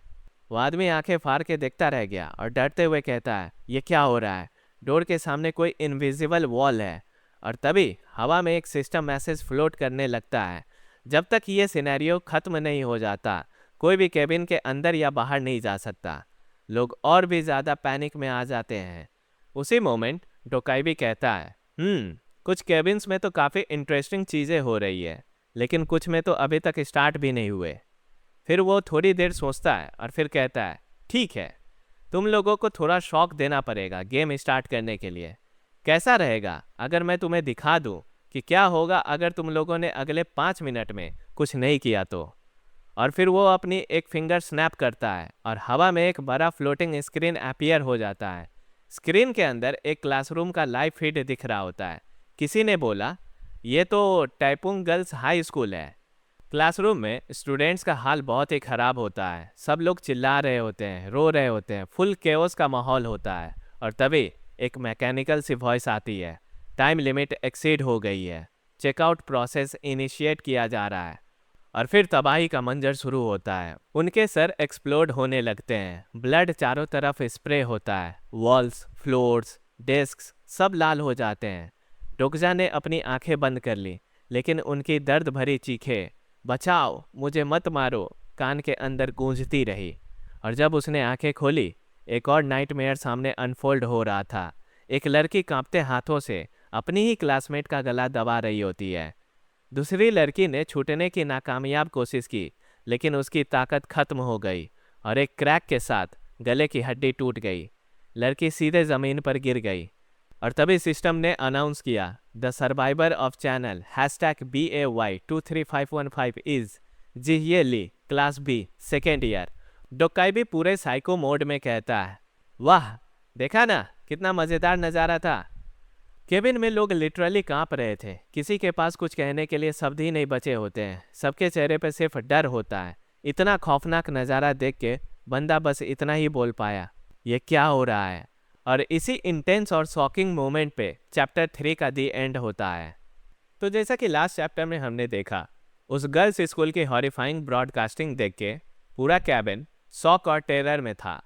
वो आदमी आंखें फाड़ के देखता रह गया और डरते हुए कहता है, ये क्या हो रहा है? डोर के सामने कोई इनविजिबल वॉल है। और तभी हवा में एक सिस्टम मैसेज फ्लोट करने लगता है, जब तक ये सिनेरियो खत्म नहीं हो जाता कोई भी केबिन के अंदर या बाहर नहीं जा सकता। लोग और भी ज़्यादा पैनिक में आ जाते हैं। उसी मोमेंट डोकाइबी कहता है, कुछ केबिन्स में तो काफ़ी इंटरेस्टिंग चीज़ें हो रही है, लेकिन कुछ में तो अभी तक स्टार्ट भी नहीं हुए। फिर वो थोड़ी देर सोचता है और फिर कहता है, ठीक है, तुम लोगों को थोड़ा शॉक देना पड़ेगा गेम स्टार्ट करने के लिए। कैसा रहेगा अगर मैं तुम्हें दिखा दूं कि क्या होगा अगर तुम लोगों ने अगले 5 मिनट में कुछ नहीं किया तो? और फिर वो अपनी एक फिंगर स्नैप करता है और हवा में एक बड़ा फ्लोटिंग स्क्रीन अपीयर हो जाता है। स्क्रीन के अंदर एक क्लासरूम का लाइव फीड दिख रहा होता है। किसी ने बोला, ये तो टैपुंग गर्ल्स हाई स्कूल है। क्लासरूम में स्टूडेंट्स का हाल बहुत ही ख़राब होता है। सब लोग चिल्ला रहे होते हैं, रो रहे होते हैं, फुल केओस का माहौल होता है। और तभी एक मैकेनिकल सी वॉइस आती है, टाइम लिमिट एक्सीड हो गई है, चेकआउट प्रोसेस इनिशिएट किया जा रहा है। और फिर तबाही का मंजर शुरू होता है। उनके सर एक्सप्लोड होने लगते हैं, ब्लड चारों तरफ स्प्रे होता है, वॉल्स, फ्लोर्स, डेस्क सब लाल हो जाते हैं। डोगजा ने अपनी आंखें बंद कर ली, लेकिन उनकी दर्द भरी चीखें, बचाओ, मुझे मत मारो, कान के अंदर गूंजती रही। और जब उसने आंखें खोली, एक और नाइटमेयर सामने अनफोल्ड हो रहा था। एक लड़की कांपते हाथों से अपनी ही क्लासमेट का गला दबा रही होती है। दूसरी लड़की ने छूटने की नाकामयाब कोशिश की, लेकिन उसकी ताकत खत्म हो गई और एक क्रैक के साथ गले की हड्डी टूट गई। लड़की सीधे ज़मीन पर गिर गई। और तभी सिस्टम ने अनाउंस किया, the survivor of channel #BAY23515 is Jihye Lee, class B, second year. Dokkaebi पूरे साइको मोड में कहता है, वाह, देखा ना कितना मज़ेदार नज़ारा था। केबिन में लोग लिटरली कांप रहे थे। किसी के पास कुछ कहने के लिए शब्द ही नहीं बचे होते हैं। सबके चेहरे पर सिर्फ डर होता है। इतना खौफनाक नज़ारा देख के बंदा बस इतना ही बोल पाया, ये क्या हो रहा है। और इसी इंटेंस और शॉकिंग मोमेंट पे चैप्टर 3 का दी एंड होता है। तो जैसा कि लास्ट चैप्टर में हमने देखा, उस गर्ल्स स्कूल की हॉरिफाइंग ब्रॉडकास्टिंग देख के पूरा कैबिन शॉक और टेरर में था।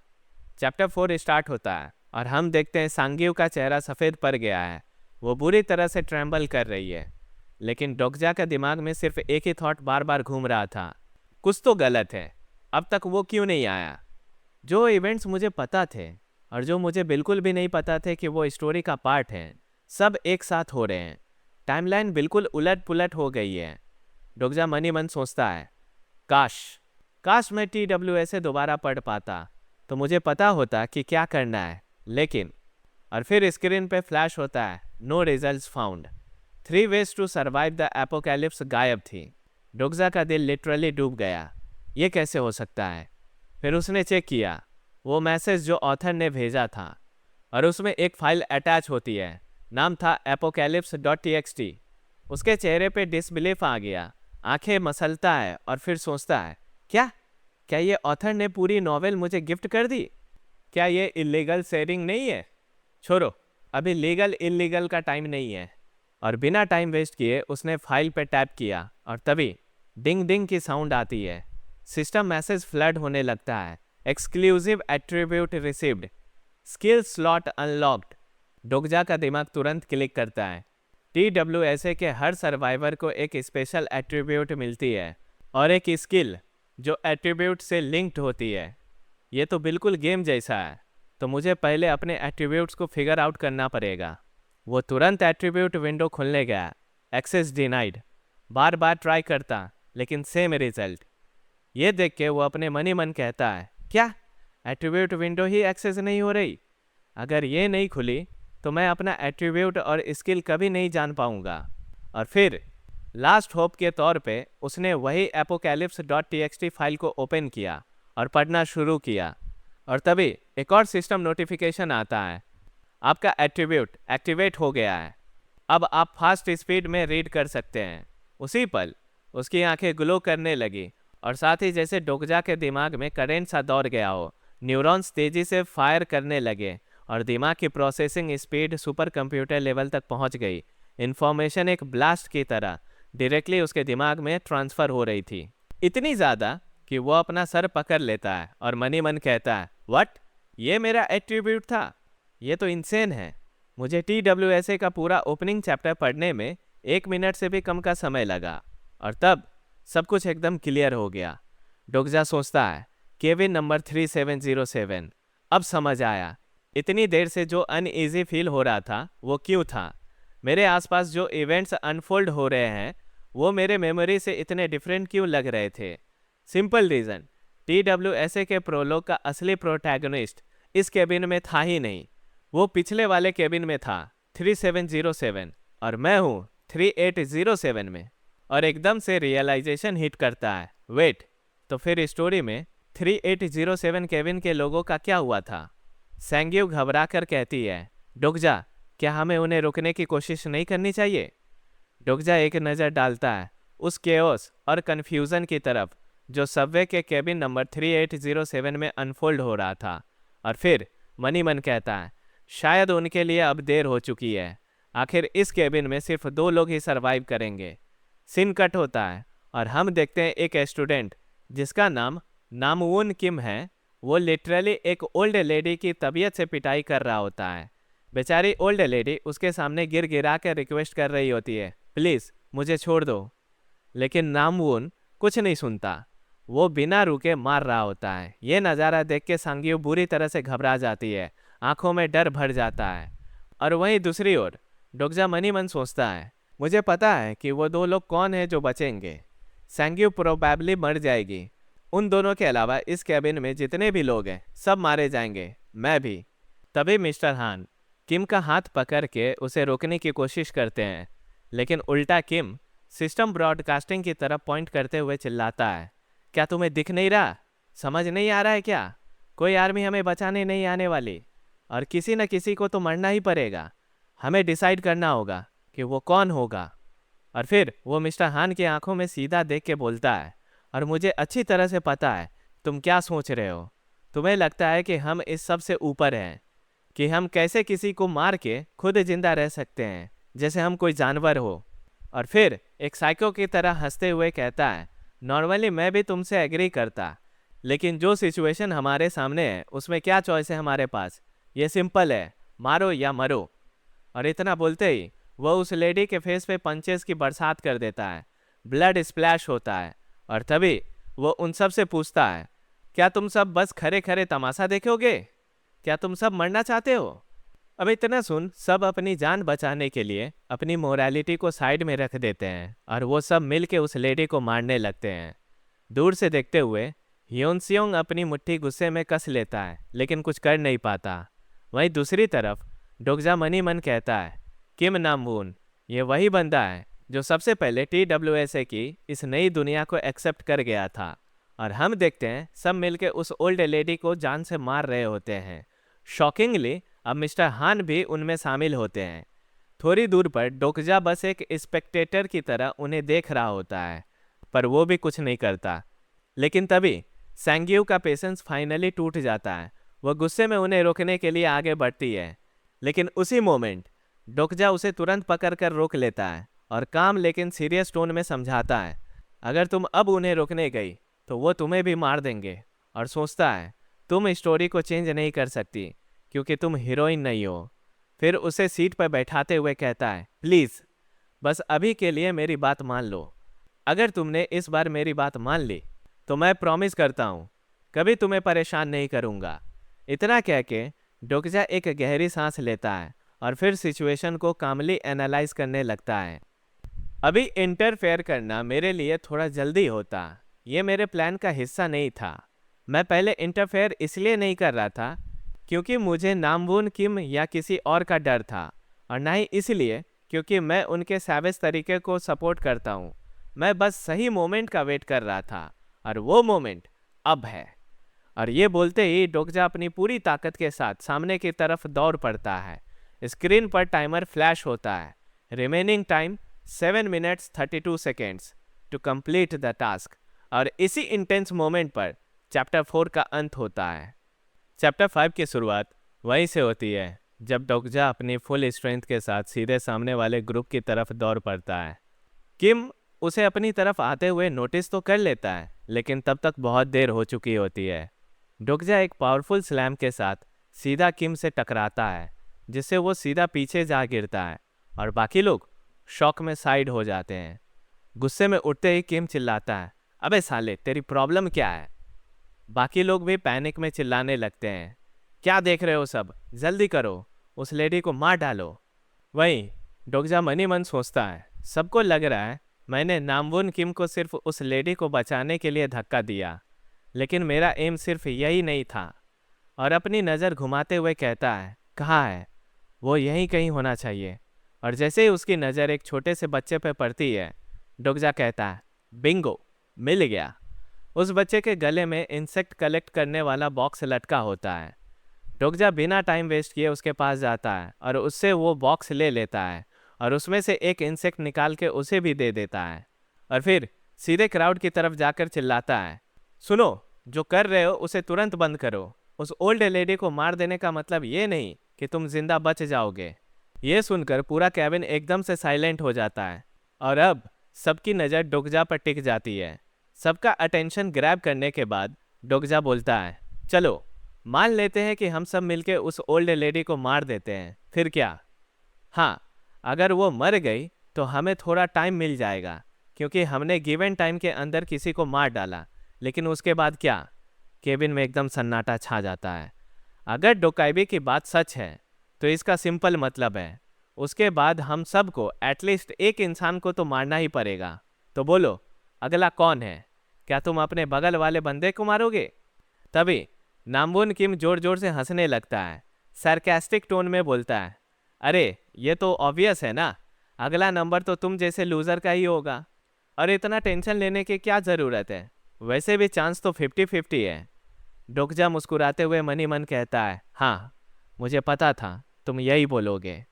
चैप्टर 4 स्टार्ट होता है और हम देखते हैं सांगियो का चेहरा सफ़ेद पड़ गया है। वो बुरी तरह से ट्रैम्बल कर रही है, लेकिन डोगजा का दिमाग में सिर्फ एक ही थॉट बार बार घूम रहा था, कुछ तो गलत है, अब तक वो क्यों नहीं आया। जो इवेंट्स मुझे पता थे और जो मुझे बिल्कुल भी नहीं पता थे कि वो स्टोरी का पार्ट है, सब एक साथ हो रहे हैं। टाइमलाइन बिल्कुल उलट पुलट हो गई है। डोगजा मनी मन सोचता है, काश काश मैं TWS दोबारा पढ़ पाता तो मुझे पता होता कि क्या करना है। लेकिन और फिर स्क्रीन पे फ्लैश होता है, no results found. 3 ways to survive the apocalypse गायब थी। डोगजा का दिल लिटरली डूब गया। ये कैसे हो सकता है? फिर उसने चेक किया वो मैसेज जो ऑथर ने भेजा था, और उसमें एक फाइल अटैच होती है। नाम था apocalypse.txt। उसके चेहरे पे डिसबिलीफ आ गया। आंखें मसलता है और फिर सोचता है, क्या क्या ये ऑथर ने पूरी नॉवेल मुझे गिफ्ट कर दी? क्या ये इलीगल शेयरिंग नहीं है? छोड़ो, अभी लीगल इलीगल का टाइम नहीं है। और बिना टाइम वेस्ट किए उसने फाइल पे टैप किया और तभी डिंग डिंग की साउंड आती है। सिस्टम मैसेज फ्लड होने लगता है, exclusive attribute received, skill slot unlocked. Dokja का दिमाग तुरंत क्लिक करता है। TWSA के हर सर्वाइवर को एक स्पेशल एट्रीब्यूट मिलती है और एक स्किल जो एट्रीब्यूट से लिंक्ड होती है। ये तो बिल्कुल गेम जैसा है। तो मुझे पहले अपने एट्रीब्यूट्स को फिगर आउट करना पड़ेगा। वो तुरंत एट्रीब्यूट विंडो खोलने गया। Access denied. बार बार ट्राई करता लेकिन सेम रिजल्ट। ये देख के वो अपने मन ही मन कहता है, क्या एट्रीब्यूट विंडो ही एक्सेस नहीं हो रही? अगर ये नहीं खुली तो मैं अपना एट्रीब्यूट और स्किल कभी नहीं जान पाऊंगा। और फिर लास्ट होप के तौर पे उसने वही apocalypse.txt फाइल को ओपन किया और पढ़ना शुरू किया। और तभी एक और सिस्टम नोटिफिकेशन आता है, आपका एट्रीब्यूट एक्टिवेट हो गया है, अब आप फास्ट स्पीड में रीड कर सकते हैं। उसी पल उसकी आंखें ग्लो करने लगी और साथ ही जैसे डोगजा के दिमाग में करंट सा दौड़ गया हो। न्यूरॉन्स तेजी से फायर करने लगे और दिमाग की processing speed super computer level तक पहुंच गई। इन्फॉर्मेशन एक ब्लास्ट की तरह डायरेक्टली उसके दिमाग में ट्रांसफ़र हो रही थी, इतनी ज़्यादा कि वो अपना सर पकड़ लेता है और मन ही मन कहता है, व्हाट, ये मेरा एट्रीब्यूट था? ये तो इंसेन है। मुझे TWSA का पूरा ओपनिंग चैप्टर पढ़ने में 1 मिनट से भी कम का समय लगा और तब सब कुछ एकदम क्लियर हो गया। डोगजा सोचता है, केविन नंबर 3707। अब समझ आया, इतनी देर से जो अनईजी फील हो रहा था वो क्यों था। मेरे आसपास जो इवेंट्स अनफोल्ड हो रहे हैं वो मेरे मेमोरी से इतने डिफरेंट क्यों लग रहे थे? सिंपल रीज़न, TWSA के प्रोलॉग का असली प्रोटैगनिस्ट इस केबिन में था ही नहीं। वो पिछले वाले केबिन में था, 3707, और मैं हूँ 3807 में। और एकदम से रियलाइजेशन हिट करता है, वेट, तो फिर स्टोरी में 3807 केबिन के लोगों का क्या हुआ था? सैंग्यू घबरा कर कहती है, डोगजा, क्या हमें उन्हें रोकने की कोशिश नहीं करनी चाहिए? डोगजा एक नज़र डालता है उस केओस और कन्फ्यूज़न की तरफ जो सबवे के केबिन नंबर 3807 में अनफोल्ड हो रहा था, और फिर मन ही मन कहता है, शायद उनके लिए अब देर हो चुकी है। आखिर इस केबिन में सिर्फ 2 लोग ही सरवाइव करेंगे। सीन कट होता है और हम देखते हैं एक स्टूडेंट जिसका नाम नामवून किम है। वो लिटरली एक ओल्ड लेडी की तबीयत से पिटाई कर रहा होता है। बेचारी ओल्ड लेडी उसके सामने गिर गिरा कर रिक्वेस्ट कर रही होती है, प्लीज़ मुझे छोड़ दो। लेकिन नामवून कुछ नहीं सुनता, वो बिना रुके मार रहा होता है। ये नज़ारा देख के सांग्यू बुरी तरह से घबरा जाती है, आंखों में डर भर जाता है। और वहीं दूसरी ओर डोगजा मन ही मन सोचता है, मुझे पता है कि वो 2 लोग कौन है जो बचेंगे। सांग्यू प्रोबेबली मर जाएगी। उन दोनों के अलावा इस कैबिन में जितने भी लोग हैं सब मारे जाएंगे, मैं भी। तभी मिस्टर हान किम का हाथ पकड़ के उसे रोकने की कोशिश करते हैं, लेकिन उल्टा किम सिस्टम ब्रॉडकास्टिंग की तरफ पॉइंट करते हुए चिल्लाता है, क्या तुम्हें दिख नहीं रहा? समझ नहीं आ रहा है क्या? कोई आर्मी हमें बचाने नहीं आने वाली और किसी न किसी को तो मरना ही पड़ेगा। हमें डिसाइड करना होगा कि वो कौन होगा। और फिर वो मिस्टर हान की आंखों में सीधा देख के बोलता है, और मुझे अच्छी तरह से पता है तुम क्या सोच रहे हो। तुम्हें लगता है कि हम इस सब से ऊपर हैं, कि हम कैसे किसी को मार के खुद जिंदा रह सकते हैं जैसे हम कोई जानवर हो। और फिर एक साइको की तरह हंसते हुए कहता है, नॉर्मली मैं भी तुमसे एग्री करता, लेकिन जो सिचुएशन हमारे सामने है उसमें क्या चॉइस है हमारे पास? ये सिंपल है, मारो या मरो। और इतना बोलते ही वह उस लेडी के फेस पे पंचेस की बरसात कर देता है। ब्लड स्प्लैश होता है और तभी वो उन सब से पूछता है, क्या तुम सब बस खड़े खड़े तमाशा देखोगे? क्या तुम सब मरना चाहते हो? अब इतना सुन सब अपनी जान बचाने के लिए अपनी मोरालिटी को साइड में रख देते हैं और वो सब मिल के उस लेडी को मारने लगते हैं। दूर से देखते हुए ह्योनसियोंग अपनी मुट्ठी गुस्से में कस लेता है लेकिन कुछ कर नहीं पाता। वहीं दूसरी तरफ डोकजा मनी मन कहता है, किम नामवून ये वही बंदा है जो सबसे पहले TWSA की इस नई दुनिया को एक्सेप्ट कर गया था। और हम देखते हैं सब मिलके उस ओल्ड लेडी को जान से मार रहे होते हैं। शॉकिंगली अब मिस्टर हान भी उनमें शामिल होते हैं। थोड़ी दूर पर डोकजा बस एक स्पेक्टेटर की तरह उन्हें देख रहा होता है, पर वो भी कुछ नहीं करता। लेकिन तभी सैंग्यू का पेशेंस फाइनली टूट जाता है। वह गुस्से में उन्हें रोकने के लिए आगे बढ़ती है, लेकिन उसी मोमेंट डोकजा उसे तुरंत पकड़कर रोक लेता है और काम लेकिन सीरियस टोन में समझाता है, अगर तुम अब उन्हें रोकने गई तो वो तुम्हें भी मार देंगे। और सोचता है तुम स्टोरी को चेंज नहीं कर सकती क्योंकि तुम हीरोइन नहीं हो। फिर उसे सीट पर बैठाते हुए कहता है, प्लीज़ बस अभी के लिए मेरी बात मान लो। अगर तुमने इस बार मेरी बात मान ली तो मैं प्रॉमिस करता हूँ कभी तुम्हें परेशान नहीं करूँगा। इतना कह के डोकजा एक गहरी सांस लेता है और फिर सिचुएशन को कामली एनालाइज करने लगता है। अभी इंटरफेयर करना मेरे लिए थोड़ा जल्दी होता, ये मेरे प्लान का हिस्सा नहीं था। मैं पहले इंटरफेयर इसलिए नहीं कर रहा था क्योंकि मुझे नामवून किम या किसी और का डर था, और ना ही इसलिए क्योंकि मैं उनके सैवेज तरीके को सपोर्ट करता हूँ। मैं बस सही मोमेंट का वेट कर रहा था और वो मोमेंट अब है। और ये बोलते ही डोकजा अपनी पूरी ताकत के साथ सामने की तरफ दौड़ पड़ता है। स्क्रीन पर टाइमर फ्लैश होता है। Remaining time 7 minutes 32 seconds to complete the task. और इसी इंटेंस मोमेंट पर चैप्टर 4 का अंत होता है। चैप्टर 5 की शुरुआत वहीं से होती है जब डोकजा अपनी फुल स्ट्रेंथ के साथ सीधे सामने वाले ग्रुप की तरफ दौड़ पड़ता है। किम उसे अपनी तरफ आते हुए नोटिस तो कर लेता है, लेकिन तब तक बहुत देर हो चुकी होती है। डोकजा एक पावरफुल स्लैम के साथ सीधा किम से टकराता है, जिससे वो सीधा पीछे जा गिरता है और बाकी लोग शॉक में साइड हो जाते हैं। गुस्से में उठते ही किम चिल्लाता है, अबे साले तेरी प्रॉब्लम क्या है? बाकी लोग भी पैनिक में चिल्लाने लगते हैं, क्या देख रहे हो सब, जल्दी करो, उस लेडी को मार डालो। वहीं डोकजा मनी मन सोचता है, सबको लग रहा है मैंने नामवून किम को सिर्फ उस लेडी को बचाने के लिए धक्का दिया, लेकिन मेरा एम सिर्फ यही नहीं था। और अपनी नज़र घुमाते हुए कहता है, कहाँ है वो? यहीं कहीं होना चाहिए। और जैसे ही उसकी नज़र एक छोटे से बच्चे पर पड़ती है, डोकजा कहता है, बिंगो, मिल गया। उस बच्चे के गले में इंसेक्ट कलेक्ट करने वाला बॉक्स लटका होता है। डोकजा बिना टाइम वेस्ट किए उसके पास जाता है और उससे वो बॉक्स ले लेता है और उसमें से एक इंसेक्ट निकाल के उसे भी दे देता है। और फिर सीधे क्राउड की तरफ जाकर चिल्लाता है, सुनो, जो कर रहे हो उसे तुरंत बंद करो। उस ओल्ड लेडी को मार देने का मतलब ये नहीं कि तुम जिंदा बच जाओगे। ये सुनकर पूरा कैबिन एकदम से साइलेंट हो जाता है और अब सबकी नज़र डोकजा पर टिक जाती है। सबका अटेंशन ग्रैब करने के बाद डोकजा बोलता है, चलो मान लेते हैं कि हम सब मिलके उस ओल्ड लेडी को मार देते हैं, फिर क्या? हाँ, अगर वो मर गई तो हमें थोड़ा टाइम मिल जाएगा क्योंकि हमने गिवन टाइम के अंदर किसी को मार डाला। लेकिन उसके बाद क्या? केबिन में एकदम सन्नाटा छा जाता है। अगर डोकाइबी की बात सच है तो इसका सिंपल मतलब है उसके बाद हम सबको एटलीस्ट एक इंसान को तो मारना ही पड़ेगा। तो बोलो अगला कौन है? क्या तुम अपने बगल वाले बंदे को मारोगे? तभी नामवून किम जोर जोर से हंसने लगता है। सार्कास्टिक टोन में बोलता है, अरे ये तो ऑब्वियस है ना, अगला नंबर तो तुम जैसे लूज़र का ही होगा और इतना टेंशन लेने की क्या ज़रूरत है? वैसे भी चांस तो 50-50 है। डोकजा मुस्कुराते हुए मनी मन कहता है, हाँ मुझे पता था तुम यही बोलोगे।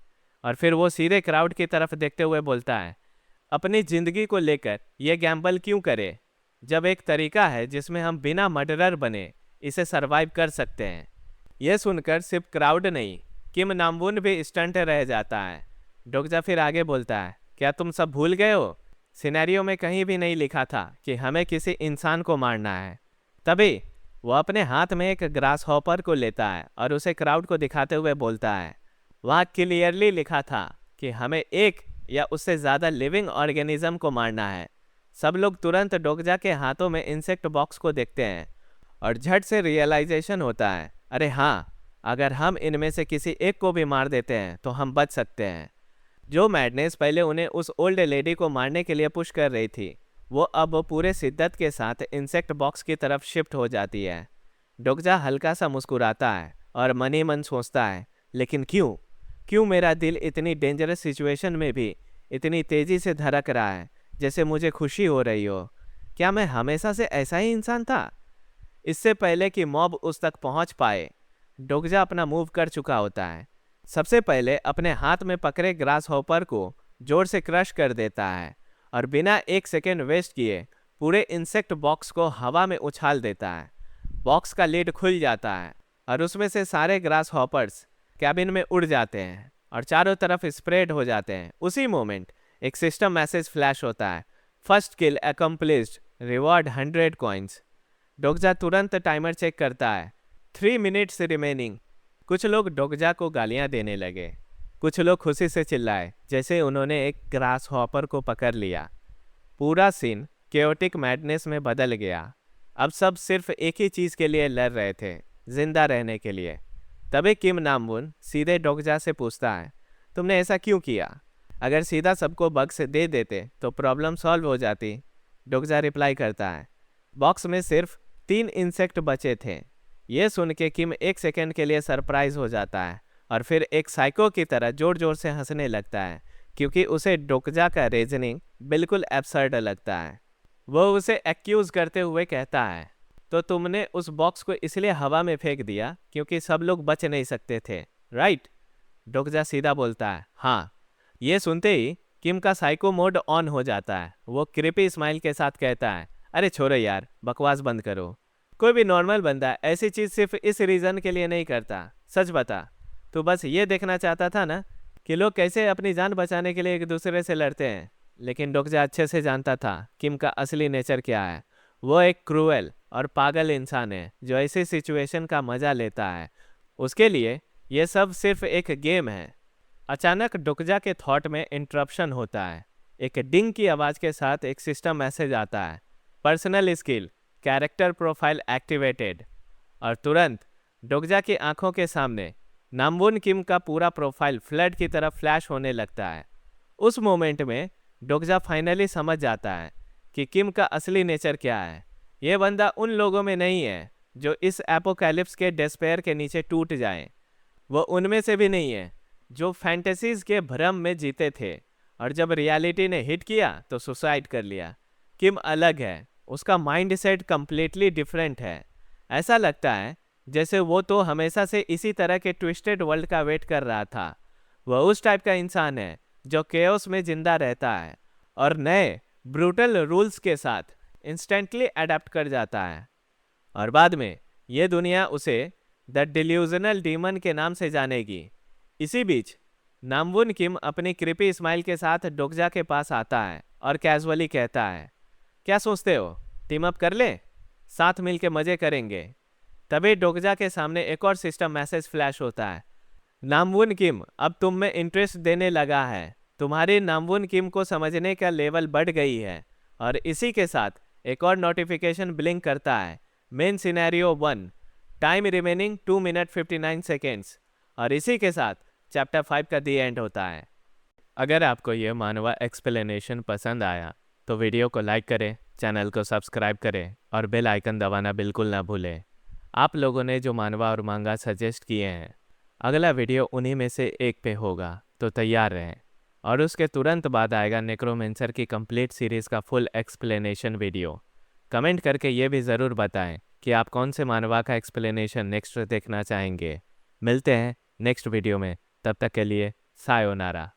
और फिर वो सीधे क्राउड की तरफ देखते हुए बोलता है, अपनी ज़िंदगी को लेकर यह गैम्बल क्यों करे जब एक तरीका है जिसमें हम बिना मर्डरर बने इसे सरवाइव कर सकते हैं। यह सुनकर सिर्फ क्राउड नहीं, किम नामवून भी स्टंट रह जाता है। डोकजा फिर आगे बोलता है, क्या तुम सब भूल गए हो? सिनेरियो में कहीं भी नहीं लिखा था कि हमें किसी इंसान को मारना है। तभी वो अपने हाथ में एक ग्रास हॉपर को लेता है और उसे क्राउड को दिखाते हुए बोलता है, वहाँ क्लियरली लिखा था कि हमें एक या उससे ज़्यादा लिविंग ऑर्गेनिज्म को मारना है। सब लोग तुरंत डोकजा के हाथों में इंसेक्ट बॉक्स को देखते हैं और झट से रियलाइजेशन होता है, अरे हाँ, अगर हम इनमें से किसी एक को भी मार देते हैं तो हम बच सकते हैं। जो मैडनेस पहले उन्हें उस ओल्ड लेडी को मारने के लिए पुश कर रही थी, वो अब पूरे शिद्दत के साथ इंसेक्ट बॉक्स की तरफ शिफ्ट हो जाती है। डोगजा हल्का सा मुस्कुराता है और मन ही मन सोचता है, लेकिन क्यों क्यों मेरा दिल इतनी डेंजरस सिचुएशन में भी इतनी तेजी से धड़क रहा है, जैसे मुझे खुशी हो रही हो। क्या मैं हमेशा से ऐसा ही इंसान था? इससे पहले कि मॉब उस तक पहुंच पाए, डोगजा अपना मूव कर चुका होता है। सबसे पहले अपने हाथ में पकड़े ग्रास हॉपर को जोर से क्रश कर देता है और बिना एक सेकेंड वेस्ट किए पूरे इंसेक्ट बॉक्स को हवा में उछाल देता है। बॉक्स का लिड खुल जाता है और उसमें से सारे ग्रास हॉपर्स कैबिन में उड़ जाते हैं और चारों तरफ स्प्रेड हो जाते हैं। उसी मोमेंट एक सिस्टम मैसेज फ्लैश होता है, first kill accomplished, reward 100 coins. Dokja तुरंत टाइमर चेक करता है, 3 मिनट्स रिमेनिंग। कुछ लोग डोगजा को गालियां देने लगे, कुछ लोग खुशी से चिल्लाए जैसे उन्होंने एक ग्रास हॉपर को पकड़ लिया। पूरा सीन केओटिक मैडनेस में बदल गया। अब सब सिर्फ एक ही चीज़ के लिए लड़ रहे थे, जिंदा रहने के लिए। तभी किम नामवुन सीधे डोगजा से पूछता है, तुमने ऐसा क्यों किया? अगर सीधा सबको बग्स दे देते तो प्रॉब्लम सॉल्व हो जाती। डोगजा रिप्लाई करता है, बॉक्स में सिर्फ 3 इंसेक्ट बचे थे। ये सुन के किम एक सेकेंड के लिए सरप्राइज हो जाता है और फिर एक साइको की तरह जोर जोर से हंसने लगता है, क्योंकि उसे डोगजा का रीजनिंग बिल्कुल एब्सर्ड लगता है। वो उसे एक्यूज करते हुए कहता है, तो तुमने उस बॉक्स को इसलिए हवा में फेंक दिया क्योंकि सब लोग बच नहीं सकते थे, राइट? डोगजा सीधा बोलता है, हाँ। ये सुनते ही किम का साइको मोड ऑन हो जाता है। वो क्रिपी स्माइल के साथ कहता है, अरे छोड़ो यार, बकवास बंद करो। कोई भी नॉर्मल बंदा ऐसी चीज़ सिर्फ इस रीज़न के लिए नहीं करता। सच बता, तू बस ये देखना चाहता था ना कि लोग कैसे अपनी जान बचाने के लिए एक दूसरे से लड़ते हैं। लेकिन डोगजा अच्छे से जानता था किम का असली नेचर क्या है। वो एक क्रूएल और पागल इंसान है जो ऐसी सिचुएशन का मजा लेता है। उसके लिए ये सब सिर्फ एक गेम है। अचानक डोगजा के थॉट में इंटरप्शन होता है। एक डिंग की आवाज़ के साथ एक सिस्टम मैसेज आता है, personal skill, character profile activated. और तुरंत डोगजा की आंखों के सामने नामवुन किम का पूरा प्रोफाइल फ्लड की तरफ फ्लैश होने लगता है। उस मोमेंट में डोगजा फाइनली समझ जाता है कि किम का असली नेचर क्या है। ये बंदा उन लोगों में नहीं है जो इस एपोकैलिप्स के डिस्पेयर के नीचे टूट जाएं। वो उनमें से भी नहीं है जो फैंटेसीज के भ्रम में जीते थे और जब रियलिटी ने हिट किया तो सुसाइड कर लिया। किम अलग है, उसका माइंड सेट कम्प्लीटली डिफरेंट है। ऐसा लगता है जैसे वो तो हमेशा से इसी तरह के ट्विस्टेड वर्ल्ड का वेट कर रहा था। वह उस टाइप का इंसान है जो केओस में जिंदा रहता है और नए ब्रूटल रूल्स के साथ इंस्टेंटली अडेप्ट कर जाता है। और बाद में ये दुनिया उसे द डिल्यूजनल डीमन के नाम से जानेगी। इसी बीच नामवुन किम अपनी क्रिपी स्माइल के साथ डोगजा के पास आता है और कैजुअली कहता है, क्या सोचते हो, टीम अप कर ले, साथ मिलके मजे करेंगे। तभी डोगजा के सामने एक और सिस्टम मैसेज फ्लैश होता है, नामवुन किम अब तुम में इंटरेस्ट देने लगा है। तुम्हारी नामवुन किम को समझने का लेवल बढ़ गई है। और इसी के साथ एक और नोटिफिकेशन ब्लिंक करता है, main scenario 1, time remaining 2 minute 59 seconds. और इसी के साथ चैप्टर 5 का दी एंड होता है। अगर आपको यह मानवा एक्सप्लेनेशन पसंद आया तो वीडियो को लाइक करें, चैनल को सब्सक्राइब करें और बेल आइकन दबाना बिल्कुल ना भूलें। आप लोगों ने जो मानवा और मांगा सजेस्ट किए हैं, अगला वीडियो उन्हीं में से एक पे होगा, तो तैयार रहें। और उसके तुरंत बाद आएगा नेक्रोमेंसर की कंप्लीट सीरीज़ का फुल एक्सप्लेनेशन वीडियो। कमेंट करके ये भी ज़रूर बताएं कि आप कौन से मानवा का एक्सप्लेनेशन नेक्स्ट देखना चाहेंगे। मिलते हैं नेक्स्ट वीडियो में, तब तक के लिए सायोनारा।